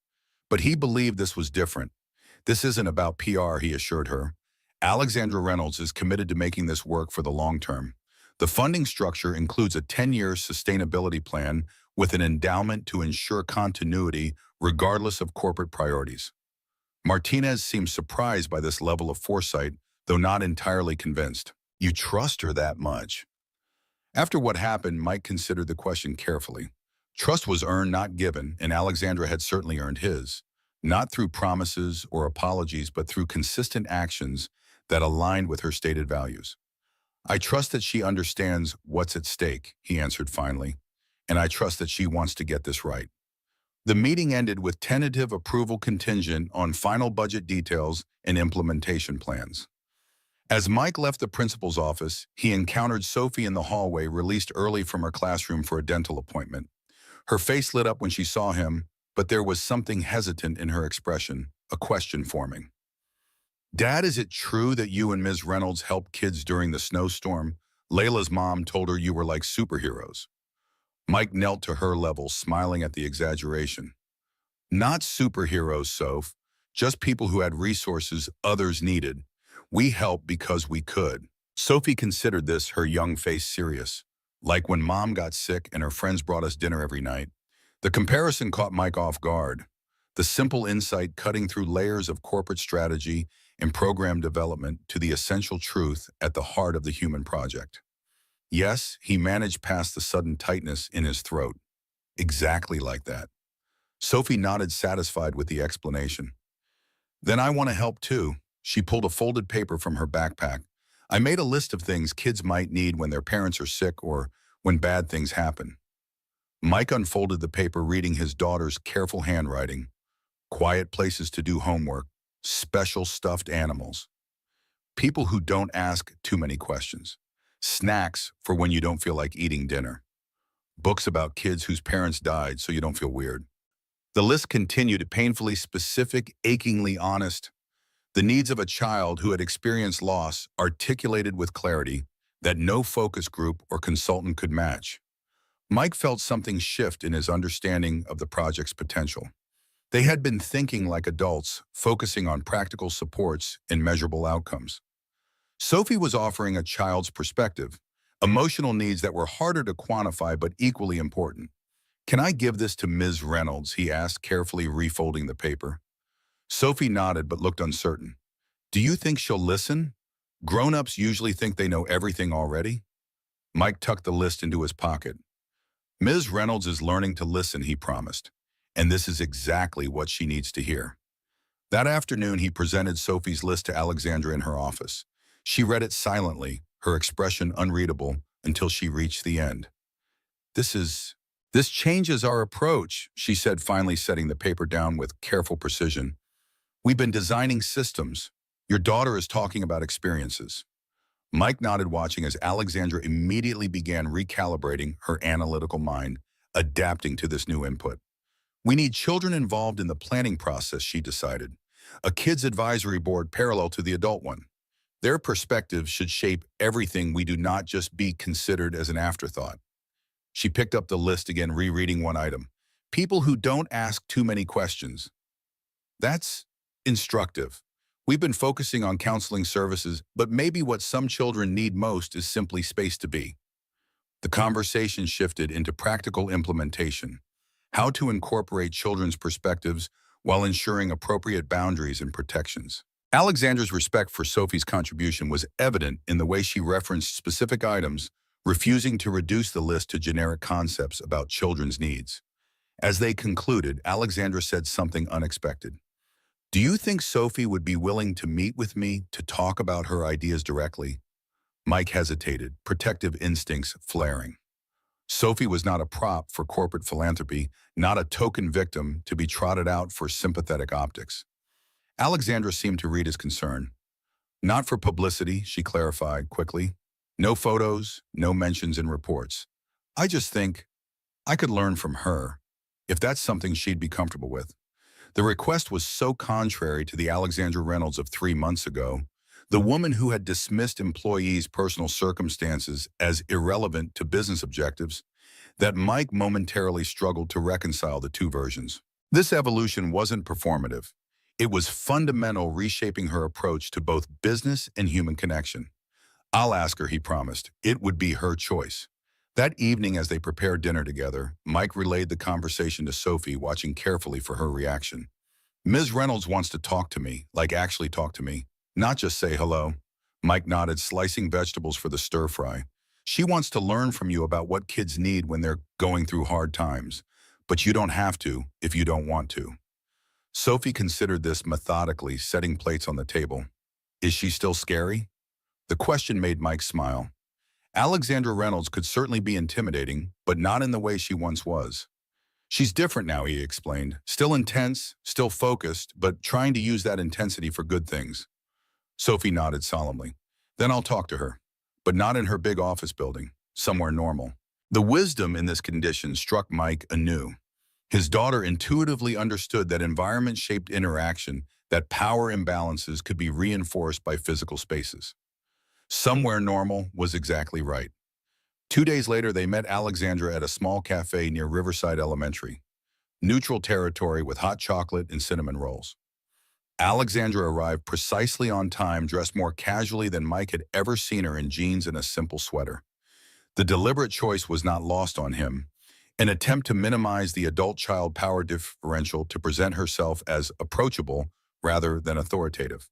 But he believed this was different. This isn't about PR, he assured her. Alexandra Reynolds is committed to making this work for the long term. The funding structure includes a 10-year sustainability plan with an endowment to ensure continuity regardless of corporate priorities. Martinez seemed surprised by this level of foresight, though not entirely convinced. You trust her that much? After what happened, Mike considered the question carefully. Trust was earned, not given, and Alexandra had certainly earned his. Not through promises or apologies, but through consistent actions that aligned with her stated values. I trust that she understands what's at stake, he answered finally, and I trust that she wants to get this right. The meeting ended with tentative approval contingent on final budget details and implementation plans. As Mike left the principal's office, he encountered Sophie in the hallway, released early from her classroom for a dental appointment. Her face lit up when she saw him, but there was something hesitant in her expression, a question forming. Dad, is it true that you and Ms. Reynolds helped kids during the snowstorm? Layla's mom told her you were like superheroes. Mike knelt to her level, smiling at the exaggeration. Not superheroes, Soph, just people who had resources others needed. We helped because we could. Sophie considered this, her young face serious. Like when Mom got sick and her friends brought us dinner every night. The comparison caught Mike off guard. The simple insight cutting through layers of corporate strategy and program development to the essential truth at the heart of the human project. Yes, he managed past the sudden tightness in his throat. Exactly like that. Sophie nodded, satisfied with the explanation. Then I want to help too. She pulled a folded paper from her backpack. I made a list of things kids might need when their parents are sick or when bad things happen. Mike unfolded the paper, reading his daughter's careful handwriting. Quiet places to do homework, special stuffed animals. People who don't ask too many questions. Snacks for when you don't feel like eating dinner. Books about kids whose parents died so you don't feel weird. The list continued, painfully specific, achingly honest. The needs of a child who had experienced loss, articulated with clarity that no focus group or consultant could match. Mike felt something shift in his understanding of the project's potential. They had been thinking like adults, focusing on practical supports and measurable outcomes. Sophie was offering a child's perspective, emotional needs that were harder to quantify but equally important. Can I give this to Ms. Reynolds? He asked, carefully refolding the paper. Sophie nodded but looked uncertain. Do you think she'll listen? Grown-ups usually think they know everything already. Mike tucked the list into his pocket. Ms. Reynolds is learning to listen, he promised, and this is exactly what she needs to hear. That afternoon, he presented Sophie's list to Alexandra in her office. She read it silently, her expression unreadable, until she reached the end. This changes our approach, she said, finally setting the paper down with careful precision. We've been designing systems. Your daughter is talking about experiences. Mike nodded, watching as Alexandra immediately began recalibrating her analytical mind, adapting to this new input. We need children involved in the planning process, she decided. A kids' advisory board parallel to the adult one. Their perspectives should shape everything we do, not just be considered as an afterthought. She picked up the list again, rereading one item. People who don't ask too many questions. That's instructive. We've been focusing on counseling services, but maybe what some children need most is simply space to be. The conversation shifted into practical implementation. How to incorporate children's perspectives while ensuring appropriate boundaries and protections. Alexandra's respect for Sophie's contribution was evident in the way she referenced specific items, refusing to reduce the list to generic concepts about children's needs. As they concluded, Alexandra said something unexpected. Do you think Sophie would be willing to meet with me to talk about her ideas directly? Mike hesitated, protective instincts flaring. Sophie was not a prop for corporate philanthropy, not a token victim to be trotted out for sympathetic optics. Alexandra seemed to read his concern. Not for publicity, she clarified quickly. No photos, no mentions in reports. I just think I could learn from her, if that's something she'd be comfortable with. The request was so contrary to the Alexandra Reynolds of 3 months ago, the woman who had dismissed employees' personal circumstances as irrelevant to business objectives, that Mike momentarily struggled to reconcile the two versions. This evolution wasn't performative. It was fundamental, reshaping her approach to both business and human connection. I'll ask her, he promised. It would be her choice. That evening, as they prepared dinner together, Mike relayed the conversation to Sophie, watching carefully for her reaction. Ms. Reynolds wants to talk to me, like actually talk to me, not just say hello. Mike nodded, slicing vegetables for the stir-fry. She wants to learn from you about what kids need when they're going through hard times, but you don't have to if you don't want to. Sophie considered this methodically, setting plates on the table. Is she still scary? The question made Mike smile. Alexandra Reynolds could certainly be intimidating, but not in the way she once was. She's different now, he explained. Still intense, still focused, but trying to use that intensity for good things. Sophie nodded solemnly. Then I'll talk to her, but not in her big office building, somewhere normal. The wisdom in this condition struck Mike anew. His daughter intuitively understood that environment-shaped interaction, that power imbalances could be reinforced by physical spaces. Somewhere normal was exactly right. 2 days later, they met Alexandra at a small cafe near Riverside Elementary. Neutral territory with hot chocolate and cinnamon rolls. Alexandra arrived precisely on time, dressed more casually than Mike had ever seen her, in jeans and a simple sweater. The deliberate choice was not lost on him, an attempt to minimize the adult-child power differential, to present herself as approachable rather than authoritative.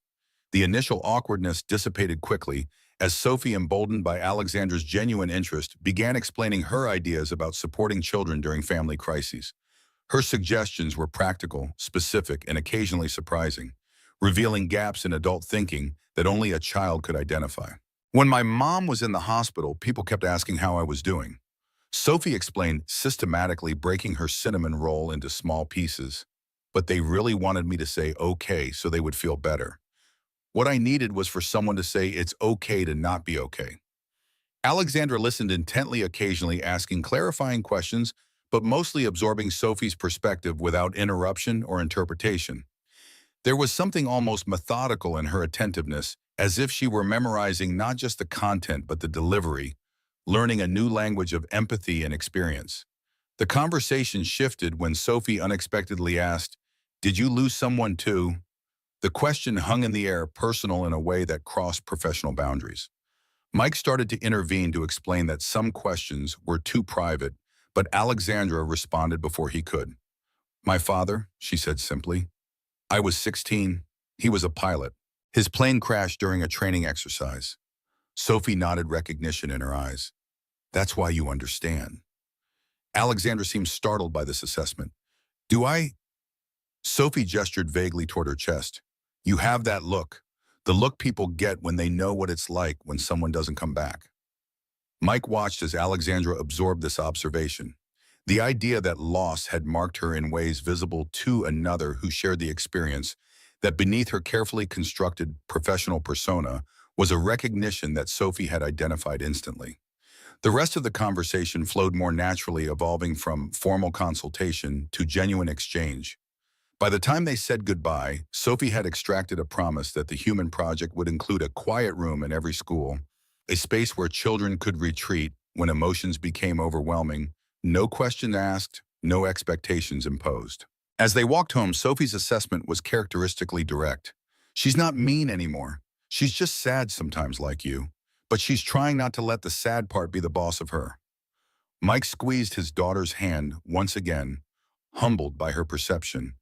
The initial awkwardness dissipated quickly as Sophie, emboldened by Alexandra's genuine interest, began explaining her ideas about supporting children during family crises. Her suggestions were practical, specific, and occasionally surprising, revealing gaps in adult thinking that only a child could identify. When my mom was in the hospital, people kept asking how I was doing. Sophie explained, systematically breaking her cinnamon roll into small pieces. But they really wanted me to say okay so they would feel better. What I needed was for someone to say it's okay to not be okay. Alexandra listened intently, occasionally asking clarifying questions, but mostly absorbing Sophie's perspective without interruption or interpretation. There was something almost methodical in her attentiveness, as if she were memorizing not just the content but the delivery, learning a new language of empathy and experience. The conversation shifted when Sophie unexpectedly asked, "Did you lose someone too?" The question hung in the air, personal in a way that crossed professional boundaries. Mike started to intervene to explain that some questions were too private, but Alexandra responded before he could. "My father," she said simply. "I was 16. He was a pilot. His plane crashed during a training exercise." Sophie nodded, recognition in her eyes. "That's why you understand." Alexandra seemed startled by this assessment. "Do I?" Sophie gestured vaguely toward her chest. "You have that look. The look people get when they know what it's like when someone doesn't come back." Mike watched as Alexandra absorbed this observation. The idea that loss had marked her in ways visible to another who shared the experience, that beneath her carefully constructed professional persona was a recognition that Sophie had identified instantly. The rest of the conversation flowed more naturally, evolving from formal consultation to genuine exchange. By the time they said goodbye, Sophie had extracted a promise that the human project would include a quiet room in every school, a space where children could retreat when emotions became overwhelming, no question asked, no expectations imposed. As they walked home, Sophie's assessment was characteristically direct. "She's not mean anymore. She's just sad sometimes, like you. But she's trying not to let the sad part be the boss of her." Mike squeezed his daughter's hand once again, humbled by her perception.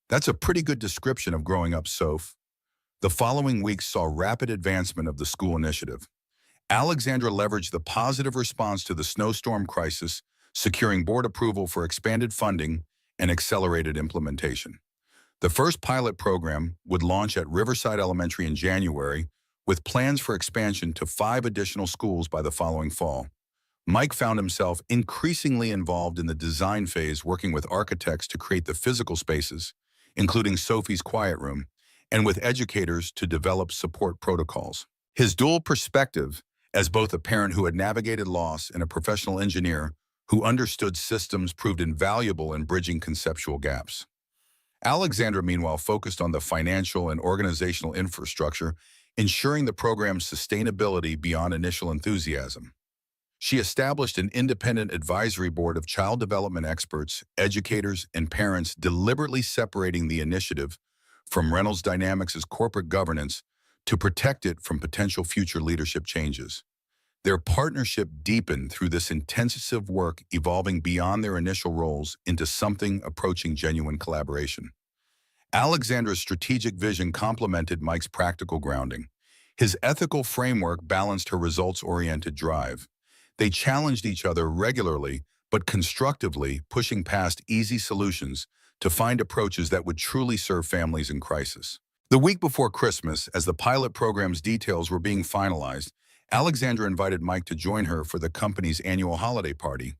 "That's a pretty good description of growing up, Soph." The following weeks saw rapid advancement of the school initiative. Alexandra leveraged the positive response to the snowstorm crisis, securing board approval for expanded funding and accelerated implementation. The first pilot program would launch at Riverside Elementary in January, with plans for expansion to 5 additional schools by the following fall. Mike found himself increasingly involved in the design phase, working with architects to create the physical spaces, including Sophie's quiet room, and with educators to develop support protocols. His dual perspective, as both a parent who had navigated loss and a professional engineer who understood systems, proved invaluable in bridging conceptual gaps. Alexandra, meanwhile, focused on the financial and organizational infrastructure, ensuring the program's sustainability beyond initial enthusiasm. She established an independent advisory board of child development experts, educators, and parents, deliberately separating the initiative from Reynolds Dynamics' corporate governance to protect it from potential future leadership changes. Their partnership deepened through this intensive work, evolving beyond their initial roles into something approaching genuine collaboration. Alexandra's strategic vision complemented Mike's practical grounding. His ethical framework balanced her results-oriented drive. They challenged each other regularly, but constructively, pushing past easy solutions to find approaches that would truly serve families in crisis. The week before Christmas, as the pilot program's details were being finalized, Alexandra invited Mike to join her for the company's annual holiday party,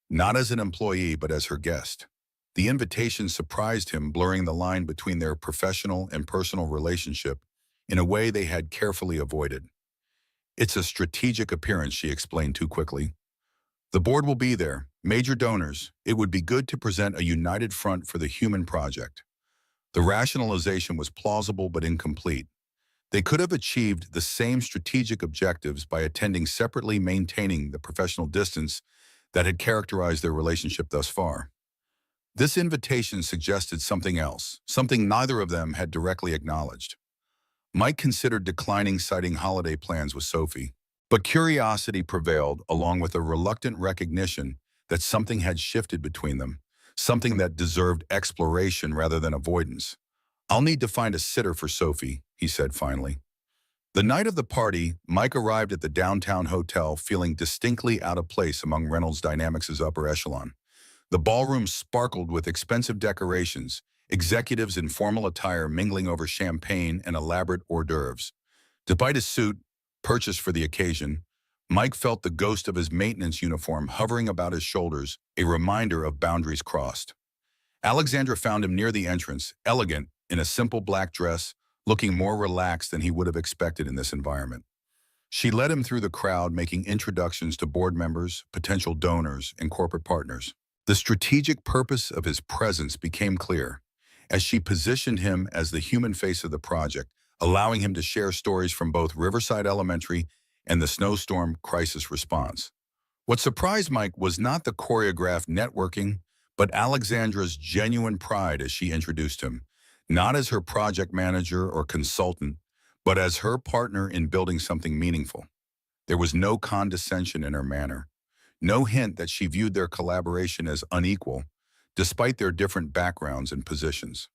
not as an employee, but as her guest. The invitation surprised him, blurring the line between their professional and personal relationship in a way they had carefully avoided. "It's a strategic appearance," she explained too quickly. "The board will be there, major donors. It would be good to present a united front for the human project." The rationalization was plausible but incomplete. They could have achieved the same strategic objectives by attending separately, maintaining the professional distance that had characterized their relationship thus far. This invitation suggested something else, something neither of them had directly acknowledged. Mike considered declining, citing holiday plans with Sophie. But curiosity prevailed, along with a reluctant recognition that something had shifted between them, something that deserved exploration rather than avoidance. "I'll need to find a sitter for Sophie," he said finally. The night of the party, Mike arrived at the downtown hotel feeling distinctly out of place among Reynolds Dynamics' upper echelon. The ballroom sparkled with expensive decorations, executives in formal attire mingling over champagne and elaborate hors d'oeuvres. Despite his suit, purchased for the occasion, Mike felt the ghost of his maintenance uniform hovering about his shoulders, a reminder of boundaries crossed. Alexandra found him near the entrance, elegant, in a simple black dress, looking more relaxed than he would have expected in this environment. She led him through the crowd, making introductions to board members, potential donors, and corporate partners. The strategic purpose of his presence became clear as she positioned him as the human face of the project, allowing him to share stories from both Riverside Elementary and the snowstorm crisis response. What surprised Mike was not the choreographed networking, but Alexandra's genuine pride as she introduced him, not as her project manager or consultant, but as her partner in building something meaningful. There was no condescension in her manner, no hint that she viewed their collaboration as unequal, despite their different backgrounds and positions.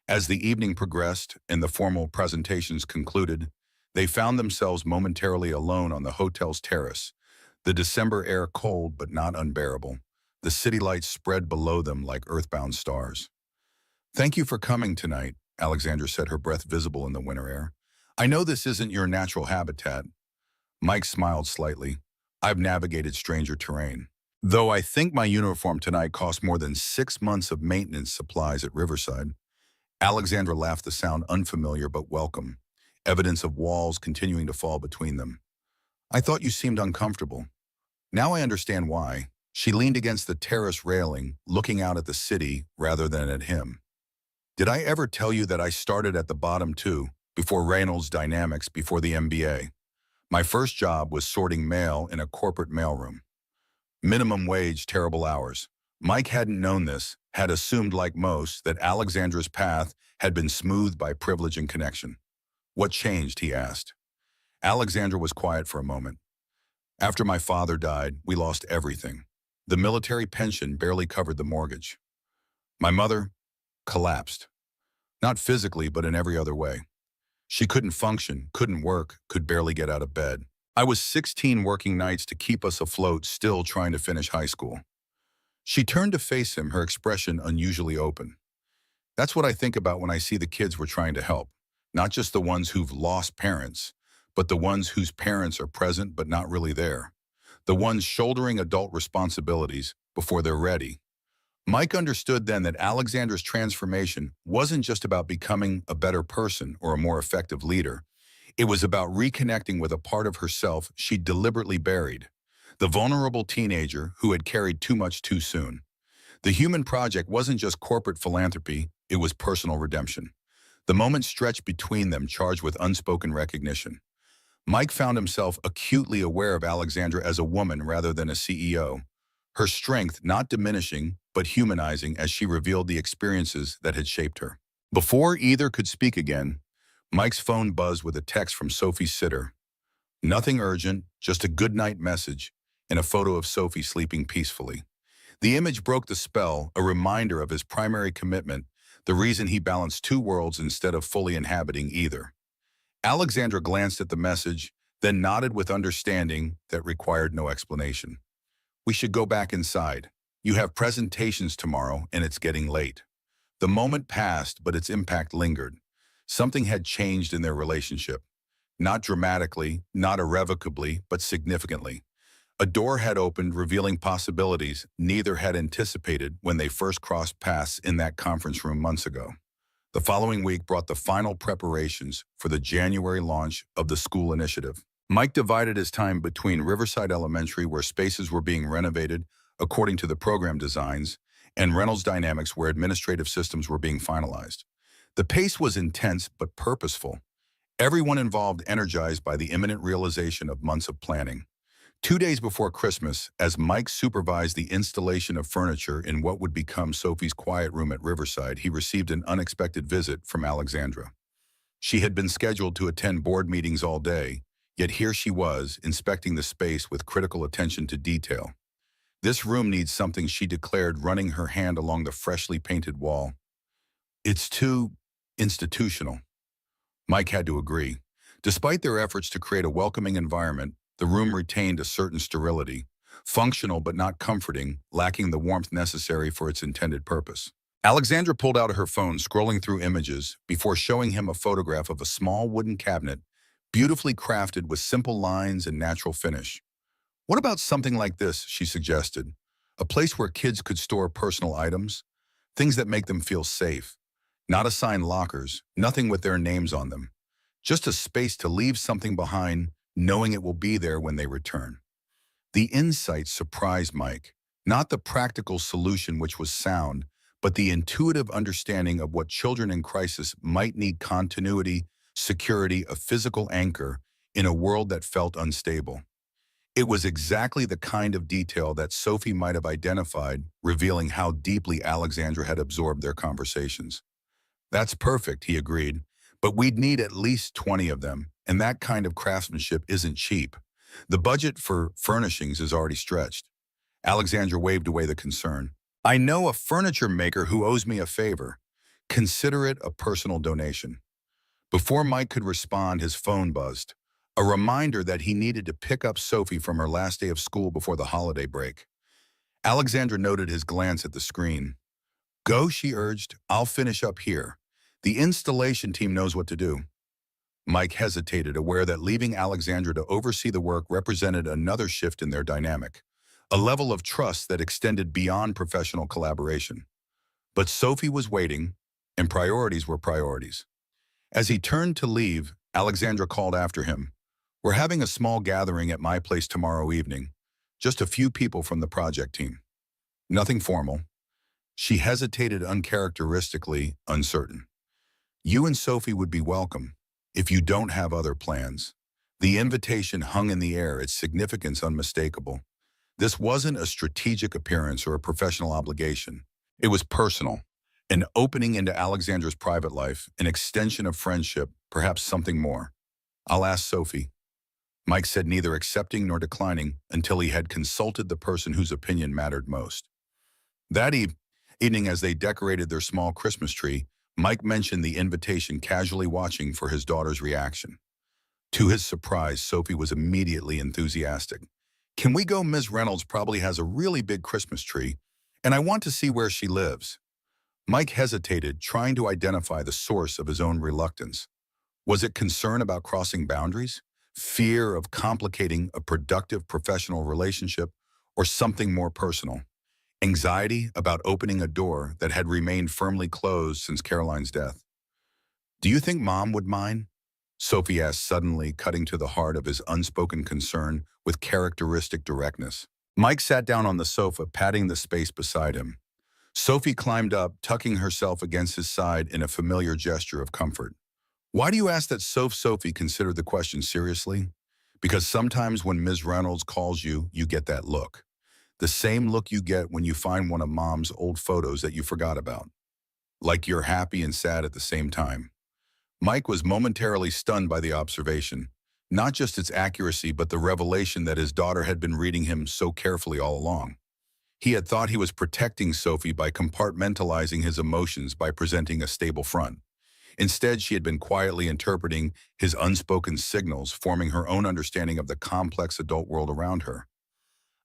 As the evening progressed and the formal presentations concluded, they found themselves momentarily alone on the hotel's terrace, the December air cold but not unbearable, the city lights spread below them like earthbound stars. "Thank you for coming tonight," Alexandra said, her breath visible in the winter air. "I know this isn't your natural habitat." Mike smiled slightly. "I've navigated stranger terrain. Though I think my uniform tonight cost more than 6 months of maintenance supplies at Riverside." Alexandra laughed, the sound unfamiliar but welcome, evidence of walls continuing to fall between them. "I thought you seemed uncomfortable. Now I understand why." She leaned against the terrace railing, looking out at the city rather than at him. "Did I ever tell you that I started at the bottom too, before Reynolds Dynamics, before the MBA? My first job was sorting mail in a corporate mailroom. Minimum wage, terrible hours." Mike hadn't known this, had assumed, like most, that Alexandra's path had been smoothed by privilege and connection. "What changed?" he asked. Alexandra was quiet for a moment. "After my father died, we lost everything. The military pension barely covered the mortgage. My mother collapsed. Not physically, but in every other way. She couldn't function, couldn't work, could barely get out of bed. I was 16 working nights to keep us afloat, still trying to finish high school." She turned to face him, her expression unusually open. "That's what I think about when I see the kids we're trying to help. Not just the ones who've lost parents, but the ones whose parents are present but not really there. The ones shouldering adult responsibilities before they're ready." Mike understood then that Alexandra's transformation wasn't just about becoming a better person or a more effective leader. It was about reconnecting with a part of herself she'd deliberately buried, the vulnerable teenager who had carried too much too soon. The human project wasn't just corporate philanthropy, it was personal redemption. The moment stretched between them, charged with unspoken recognition. Mike found himself acutely aware of Alexandra as a woman rather than a CEO. Her strength not diminishing, but humanizing as she revealed the experiences that had shaped her. Before either could speak again, Mike's phone buzzed with a text from Sophie's sitter. Nothing urgent, just a goodnight message and a photo of Sophie sleeping peacefully. The image broke the spell, a reminder of his primary commitment, the reason he balanced two worlds instead of fully inhabiting either. Alexandra glanced at the message, then nodded with understanding that required no explanation. We should go back inside. You have presentations tomorrow, and it's getting late. The moment passed, but its impact lingered. Something had changed in their relationship. Not dramatically, not irrevocably, but significantly. A door had opened, revealing possibilities neither had anticipated when they first crossed paths in that conference room months ago. The following week brought the final preparations for the January launch of the school initiative. Mike divided his time between Riverside Elementary, where spaces were being renovated according to the program designs, and Reynolds Dynamics, where administrative systems were being finalized. The pace was intense but purposeful. Everyone involved energized by the imminent realization of months of planning. 2 days before Christmas, as Mike supervised the installation of furniture in what would become Sophie's quiet room at Riverside, he received an unexpected visit from Alexandra. She had been scheduled to attend board meetings all day, yet here she was, inspecting the space with critical attention to detail. This room needs something, she declared, running her hand along the freshly painted wall. It's too institutional. Mike had to agree. Despite their efforts to create a welcoming environment, the room retained a certain sterility, functional but not comforting, lacking the warmth necessary for its intended purpose. Alexandra pulled out her phone, scrolling through images, before showing him a photograph of a small wooden cabinet, beautifully crafted with simple lines and natural finish. What about something like this, she suggested, a place where kids could store personal items, things that make them feel safe, not assigned lockers, nothing with their names on them, just a space to leave something behind, knowing it will be there when they return. The insight surprised Mike, not the practical solution, which was sound, but the intuitive understanding of what children in crisis might need: continuity, security, a physical anchor in a world that felt unstable. It was exactly the kind of detail that Sophie might have identified, revealing how deeply Alexandra had absorbed their conversations. That's perfect, he agreed, but we'd need at least 20 of them, and that kind of craftsmanship isn't cheap. The budget for furnishings is already stretched. Alexandra waved away the concern. I know a furniture maker who owes me a favor. Consider it a personal donation. Before Mike could respond, his phone buzzed, a reminder that he needed to pick up Sophie from her last day of school before the holiday break. Alexandra noted his glance at the screen. Go, she urged. I'll finish up here. The installation team knows what to do. Mike hesitated, aware that leaving Alexandra to oversee the work represented another shift in their dynamic, a level of trust that extended beyond professional collaboration. But Sophie was waiting, and priorities were priorities. As he turned to leave, Alexandra called after him. We're having a small gathering at my place tomorrow evening, just a few people from the project team. Nothing formal. She hesitated, uncharacteristically uncertain. You and Sophie would be welcome, if you don't have other plans. The invitation hung in the air, its significance unmistakable. This wasn't a strategic appearance or a professional obligation. It was personal, an opening into Alexandra's private life, an extension of friendship, perhaps something more. I'll ask Sophie. Mike said, neither accepting nor declining until he had consulted the person whose opinion mattered most. That evening, as they decorated their small Christmas tree, Mike mentioned the invitation, casually watching for his daughter's reaction. To his surprise, Sophie was immediately enthusiastic. Can we go? Ms. Reynolds probably has a really big Christmas tree, and I want to see where she lives. Mike hesitated, trying to identify the source of his own reluctance. Was it concern about crossing boundaries? Fear of complicating a productive professional relationship? Or something more personal? Anxiety about opening a door that had remained firmly closed since Caroline's death? Do you think Mom would mind? Sophie asked, suddenly cutting to the heart of his unspoken concern with characteristic directness. Mike sat down on the sofa, patting the space beside him. Sophie climbed up, tucking herself against his side in a familiar gesture of comfort. Why do you ask that? Sophie considered the question seriously. Because sometimes when Ms. Reynolds calls you, you get that look. The same look you get when you find one of Mom's old photos that you forgot about. Like you're happy and sad at the same time. Mike was momentarily stunned by the observation, not just its accuracy, but the revelation that his daughter had been reading him so carefully all along. He had thought he was protecting Sophie by compartmentalizing his emotions by presenting a stable front. Instead, she had been quietly interpreting his unspoken signals, forming her own understanding of the complex adult world around her.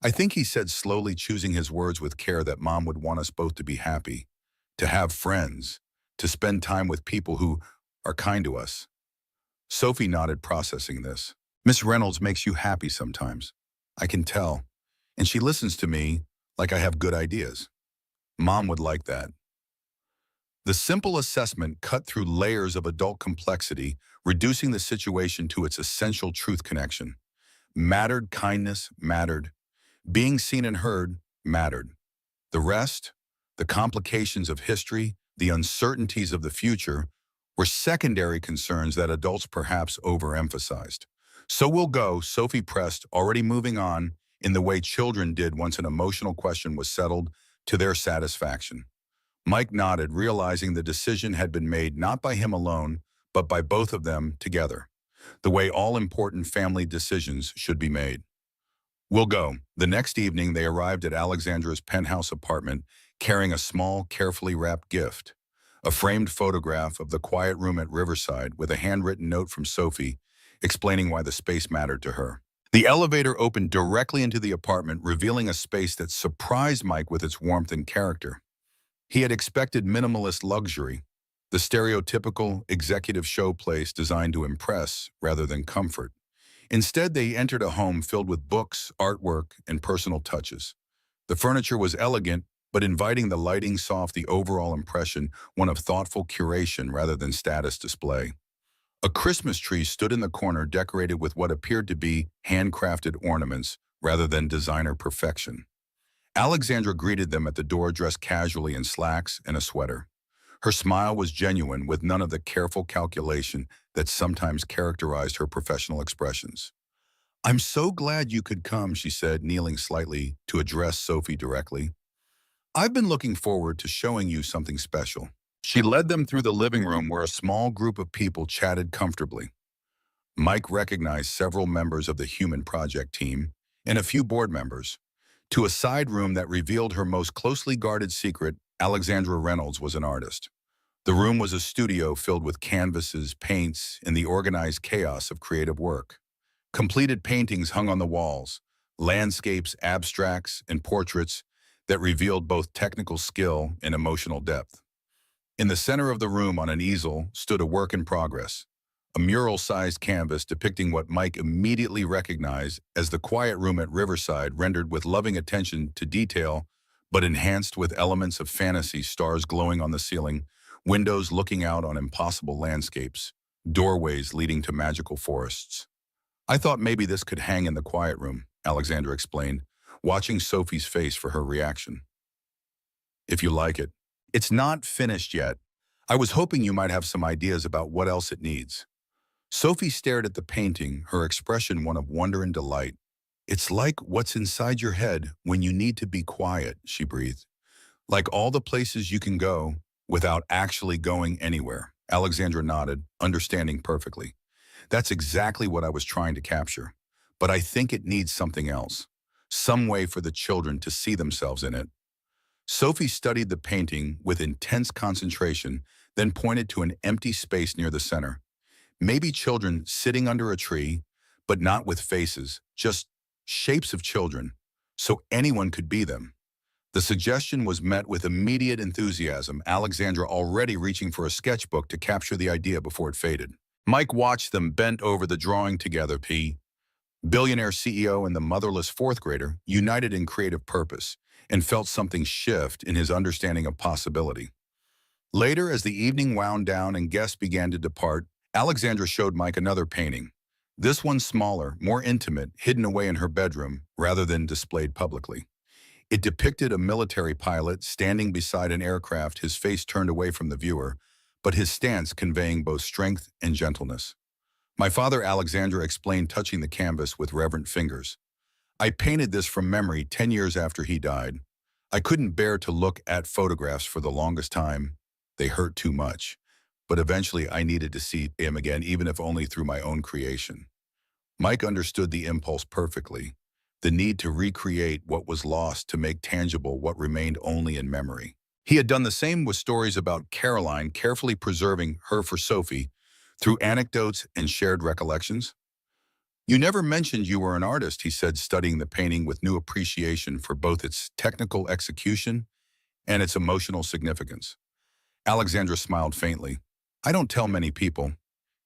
I think he said, slowly choosing his words with care, that Mom would want us both to be happy, to have friends, to spend time with people who are kind to us. Sophie nodded, processing this. Miss Reynolds makes you happy sometimes. I can tell. And she listens to me like I have good ideas. Mom would like that. The simple assessment cut through layers of adult complexity, reducing the situation to its essential truth connection. Mattered, kindness mattered. Being seen and heard mattered. The rest, the complications of history, the uncertainties of the future, were secondary concerns that adults perhaps overemphasized. So we'll go, Sophie pressed, already moving on in the way children did once an emotional question was settled to their satisfaction. Mike nodded, realizing the decision had been made not by him alone, but by both of them together, the way all important family decisions should be made. We'll go. The next evening, they arrived at Alexandra's penthouse apartment, carrying a small, carefully wrapped gift, a framed photograph of the quiet room at Riverside with a handwritten note from Sophie explaining why the space mattered to her. The elevator opened directly into the apartment, revealing a space that surprised Mike with its warmth and character. He had expected minimalist luxury, the stereotypical executive showplace designed to impress rather than comfort. Instead, they entered a home filled with books, artwork, and personal touches. The furniture was elegant, but inviting. The lighting soft, the overall impression one of thoughtful curation rather than status display. A Christmas tree stood in the corner, decorated with what appeared to be handcrafted ornaments rather than designer perfection. Alexandra greeted them at the door, dressed casually in slacks and a sweater. Her smile was genuine, with none of the careful calculation that sometimes characterized her professional expressions. "I'm so glad you could come," she said, kneeling slightly to address Sophie directly. "I've been looking forward to showing you something special." She led them through the living room, where a small group of people chatted comfortably. Mike recognized several members of the Human Project team and a few board members. To a side room that revealed her most closely guarded secret, Alexandra Reynolds was an artist. The room was a studio filled with canvases, paints, and the organized chaos of creative work. Completed paintings hung on the walls, landscapes, abstracts, and portraits that revealed both technical skill and emotional depth. In the center of the room, on an easel, stood a work in progress, a mural-sized canvas depicting what Mike immediately recognized as the quiet room at Riverside, rendered with loving attention to detail, but enhanced with elements of fantasy: stars glowing on the ceiling, windows looking out on impossible landscapes, doorways leading to magical forests. "I thought maybe this could hang in the quiet room," Alexandra explained, watching Sophie's face for her reaction. "If you like it. It's not finished yet. I was hoping you might have some ideas about what else it needs." Sophie stared at the painting, her expression one of wonder and delight. "It's like what's inside your head when you need to be quiet," she breathed. "Like all the places you can go without actually going anywhere." Alexandra nodded, understanding perfectly. "That's exactly what I was trying to capture. But I think it needs something else. Some way for the children to see themselves in it." Sophie studied the painting with intense concentration, then pointed to an empty space near the center. Maybe children sitting under a tree, but not with faces, just shapes of children, so anyone could be them. The suggestion was met with immediate enthusiasm, Alexandra already reaching for a sketchbook to capture the idea before it faded. Mike watched them, bent over the drawing together. Billionaire CEO and the motherless fourth grader, united in creative purpose, and felt something shift in his understanding of possibility. Later, as the evening wound down and guests began to depart, Alexandra showed Mike another painting. This one smaller, more intimate, hidden away in her bedroom rather than displayed publicly. It depicted a military pilot standing beside an aircraft, his face turned away from the viewer, but his stance conveying both strength and gentleness. "My father," Alexandra explained, touching the canvas with reverent fingers. "I painted this from memory 10 years after he died. I couldn't bear to look at photographs for the longest time. They hurt too much. But eventually I needed to see him again, even if only through my own creation." Mike understood the impulse perfectly, the need to recreate what was lost, to make tangible what remained only in memory. He had done the same with stories about Caroline, carefully preserving her for Sophie through anecdotes and shared recollections. You never mentioned you were an artist, he said, studying the painting with new appreciation for both its technical execution and its emotional significance. Alexandra smiled faintly. I don't tell many people.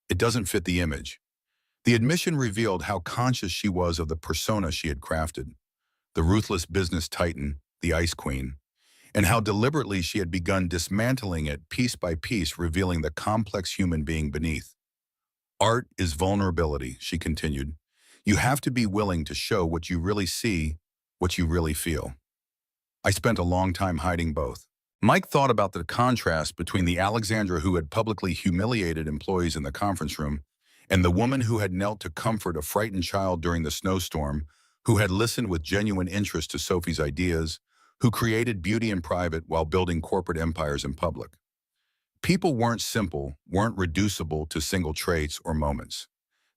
It doesn't fit the image. The admission revealed how conscious she was of the persona she had crafted, the ruthless business titan, the Ice Queen, and how deliberately she had begun dismantling it piece by piece, revealing the complex human being beneath. Art is vulnerability, she continued. You have to be willing to show what you really see, what you really feel. I spent a long time hiding both. Mike thought about the contrast between the Alexandra who had publicly humiliated employees in the conference room and the woman who had knelt to comfort a frightened child during the snowstorm, who had listened with genuine interest to Sophie's ideas, who created beauty in private while building corporate empires in public. People weren't simple, weren't reducible to single traits or moments.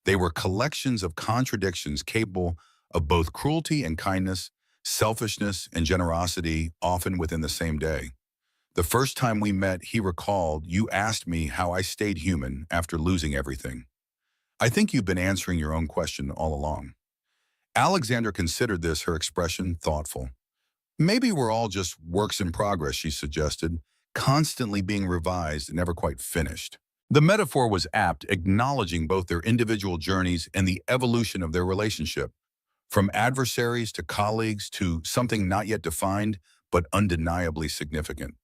They were collections of contradictions capable of both cruelty and kindness, selfishness and generosity, often within the same day. The first time we met, he recalled, you asked me how I stayed human after losing everything. I think you've been answering your own question all along. Alexandra considered this, her expression thoughtful. Maybe we're all just works in progress, she suggested, constantly being revised and never quite finished. The metaphor was apt, acknowledging both their individual journeys and the evolution of their relationship, from adversaries to colleagues to something not yet defined, but undeniably significant.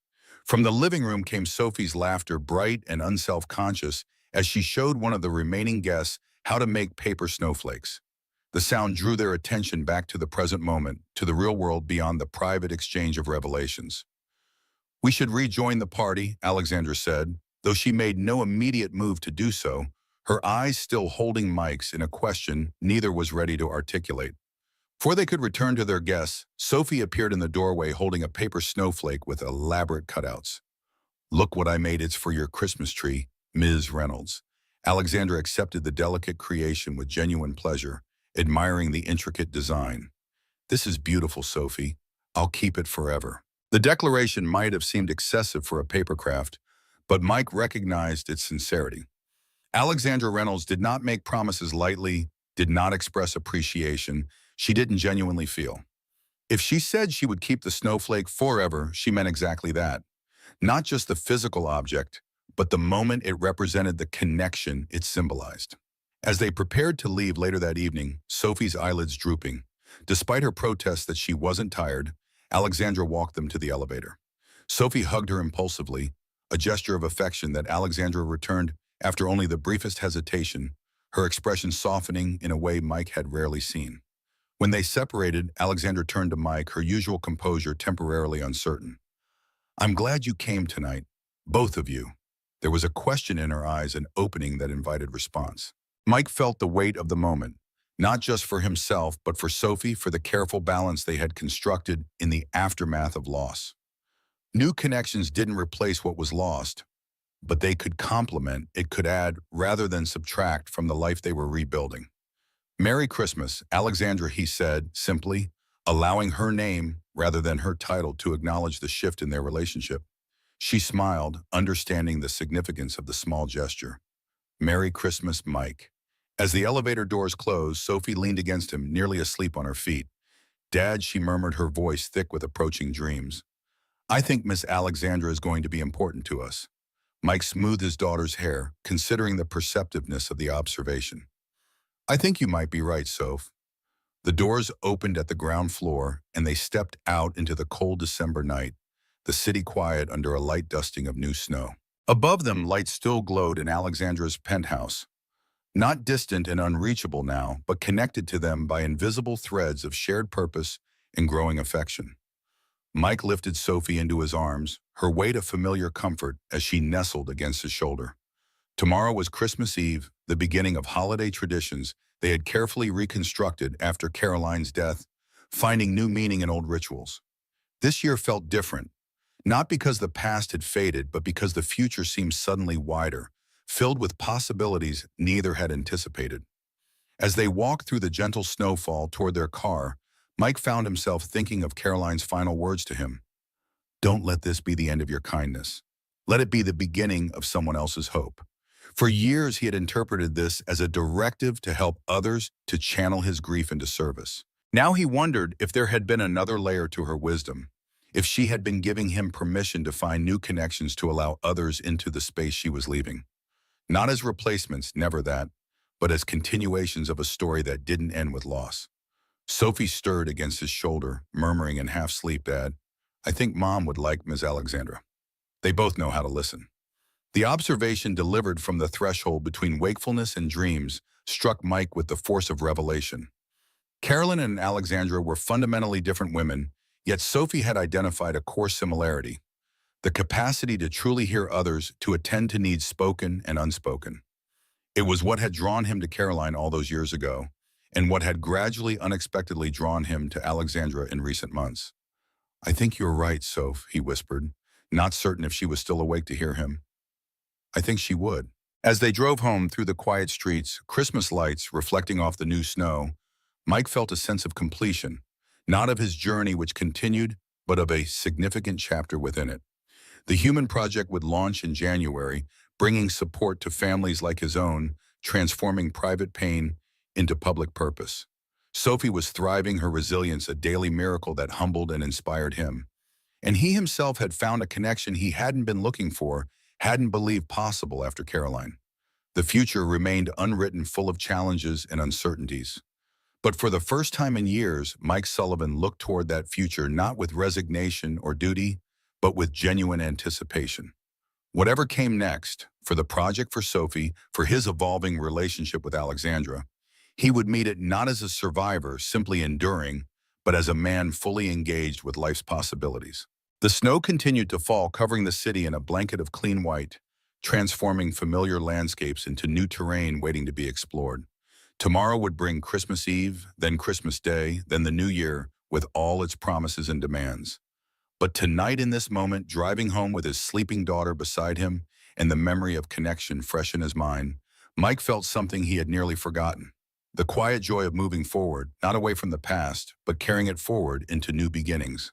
From the living room came Sophie's laughter, bright and unself-conscious, as she showed one of the remaining guests how to make paper snowflakes. The sound drew their attention back to the present moment, to the real world beyond the private exchange of revelations. We should rejoin the party, Alexandra said, though she made no immediate move to do so, her eyes still holding Mike's in a question neither was ready to articulate. Before they could return to their guests, Sophie appeared in the doorway holding a paper snowflake with elaborate cutouts. Look what I made, it's for your Christmas tree, Ms. Reynolds. Alexandra accepted the delicate creation with genuine pleasure, admiring the intricate design. This is beautiful, Sophie. I'll keep it forever. The declaration might have seemed excessive for a paper craft, but Mike recognized its sincerity. Alexandra Reynolds did not make promises lightly, did not express appreciation. She didn't genuinely feel. If she said she would keep the snowflake forever, she meant exactly that. Not just the physical object, but the moment it represented, the connection it symbolized. As they prepared to leave later that evening, Sophie's eyelids drooping. Despite her protests that she wasn't tired, Alexandra walked them to the elevator. Sophie hugged her impulsively, a gesture of affection that Alexandra returned after only the briefest hesitation, her expression softening in a way Mike had rarely seen. When they separated, Alexandra turned to Mike, her usual composure temporarily uncertain. I'm glad you came tonight, both of you. There was a question in her eyes, an opening that invited response. Mike felt the weight of the moment, not just for himself, but for Sophie, for the careful balance they had constructed in the aftermath of loss. New connections didn't replace what was lost, but they could complement, it could add, rather than subtract from the life they were rebuilding. Merry Christmas, Alexandra, he said, simply, allowing her name rather than her title to acknowledge the shift in their relationship. She smiled, understanding the significance of the small gesture. Merry Christmas, Mike. As the elevator doors closed, Sophie leaned against him, nearly asleep on her feet. Dad, she murmured, her voice thick with approaching dreams. I think Miss Alexandra is going to be important to us. Mike smoothed his daughter's hair, considering the perceptiveness of the observation. I think you might be right, Soph. The doors opened at the ground floor, and they stepped out into the cold December night, the city quiet under a light dusting of new snow. Above them, lights still glowed in Alexandra's penthouse, not distant and unreachable now, but connected to them by invisible threads of shared purpose and growing affection. Mike lifted Sophie into his arms, her weight a familiar comfort as she nestled against his shoulder. Tomorrow was Christmas Eve, the beginning of holiday traditions they had carefully reconstructed after Caroline's death, finding new meaning in old rituals. This year felt different, not because the past had faded, but because the future seemed suddenly wider, filled with possibilities neither had anticipated. As they walked through the gentle snowfall toward their car, Mike found himself thinking of Caroline's final words to him. Don't let this be the end of your kindness. Let it be the beginning of someone else's hope. For years, he had interpreted this as a directive to help others to channel his grief into service. Now he wondered if there had been another layer to her wisdom, if she had been giving him permission to find new connections to allow others into the space she was leaving. Not as replacements, never that, but as continuations of a story that didn't end with loss. Sophie stirred against his shoulder, murmuring in half-sleep, "Dad, I think Mom would like Ms. Alexandra." They both know how to listen. The observation delivered from the threshold between wakefulness and dreams struck Mike with the force of revelation. Carolyn and Alexandra were fundamentally different women, yet Sophie had identified a core similarity: the capacity to truly hear others, to attend to needs spoken and unspoken. It was what had drawn him to Caroline all those years ago, and what had gradually, unexpectedly drawn him to Alexandra in recent months. "I think you're right, Soph," he whispered, not certain if she was still awake to hear him. "I think she would." As they drove home through the quiet streets, Christmas lights reflecting off the new snow, Mike felt a sense of completion, not of his journey which continued, but of a significant chapter within it. The Human Project would launch in January, bringing support to families like his own, transforming private pain into public purpose. Sophie was thriving, her resilience a daily miracle that humbled and inspired him. And he himself had found a connection he hadn't been looking for, hadn't believed possible after Caroline. The future remained unwritten, full of challenges and uncertainties. But for the first time in years, Mike Sullivan looked toward that future not with resignation or duty, but with genuine anticipation. Whatever came next, for the project, for Sophie, for his evolving relationship with Alexandra, he would meet it not as a survivor, simply enduring, but as a man fully engaged with life's possibilities. The snow continued to fall, covering the city in a blanket of clean white, transforming familiar landscapes into new terrain waiting to be explored. Tomorrow would bring Christmas Eve, then Christmas Day, then the New Year, with all its promises and demands. But tonight, in this moment, driving home with his sleeping daughter beside him and the memory of connection fresh in his mind, Mike felt something he had nearly forgotten: the quiet joy of moving forward, not away from the past, but carrying it forward into new beginnings.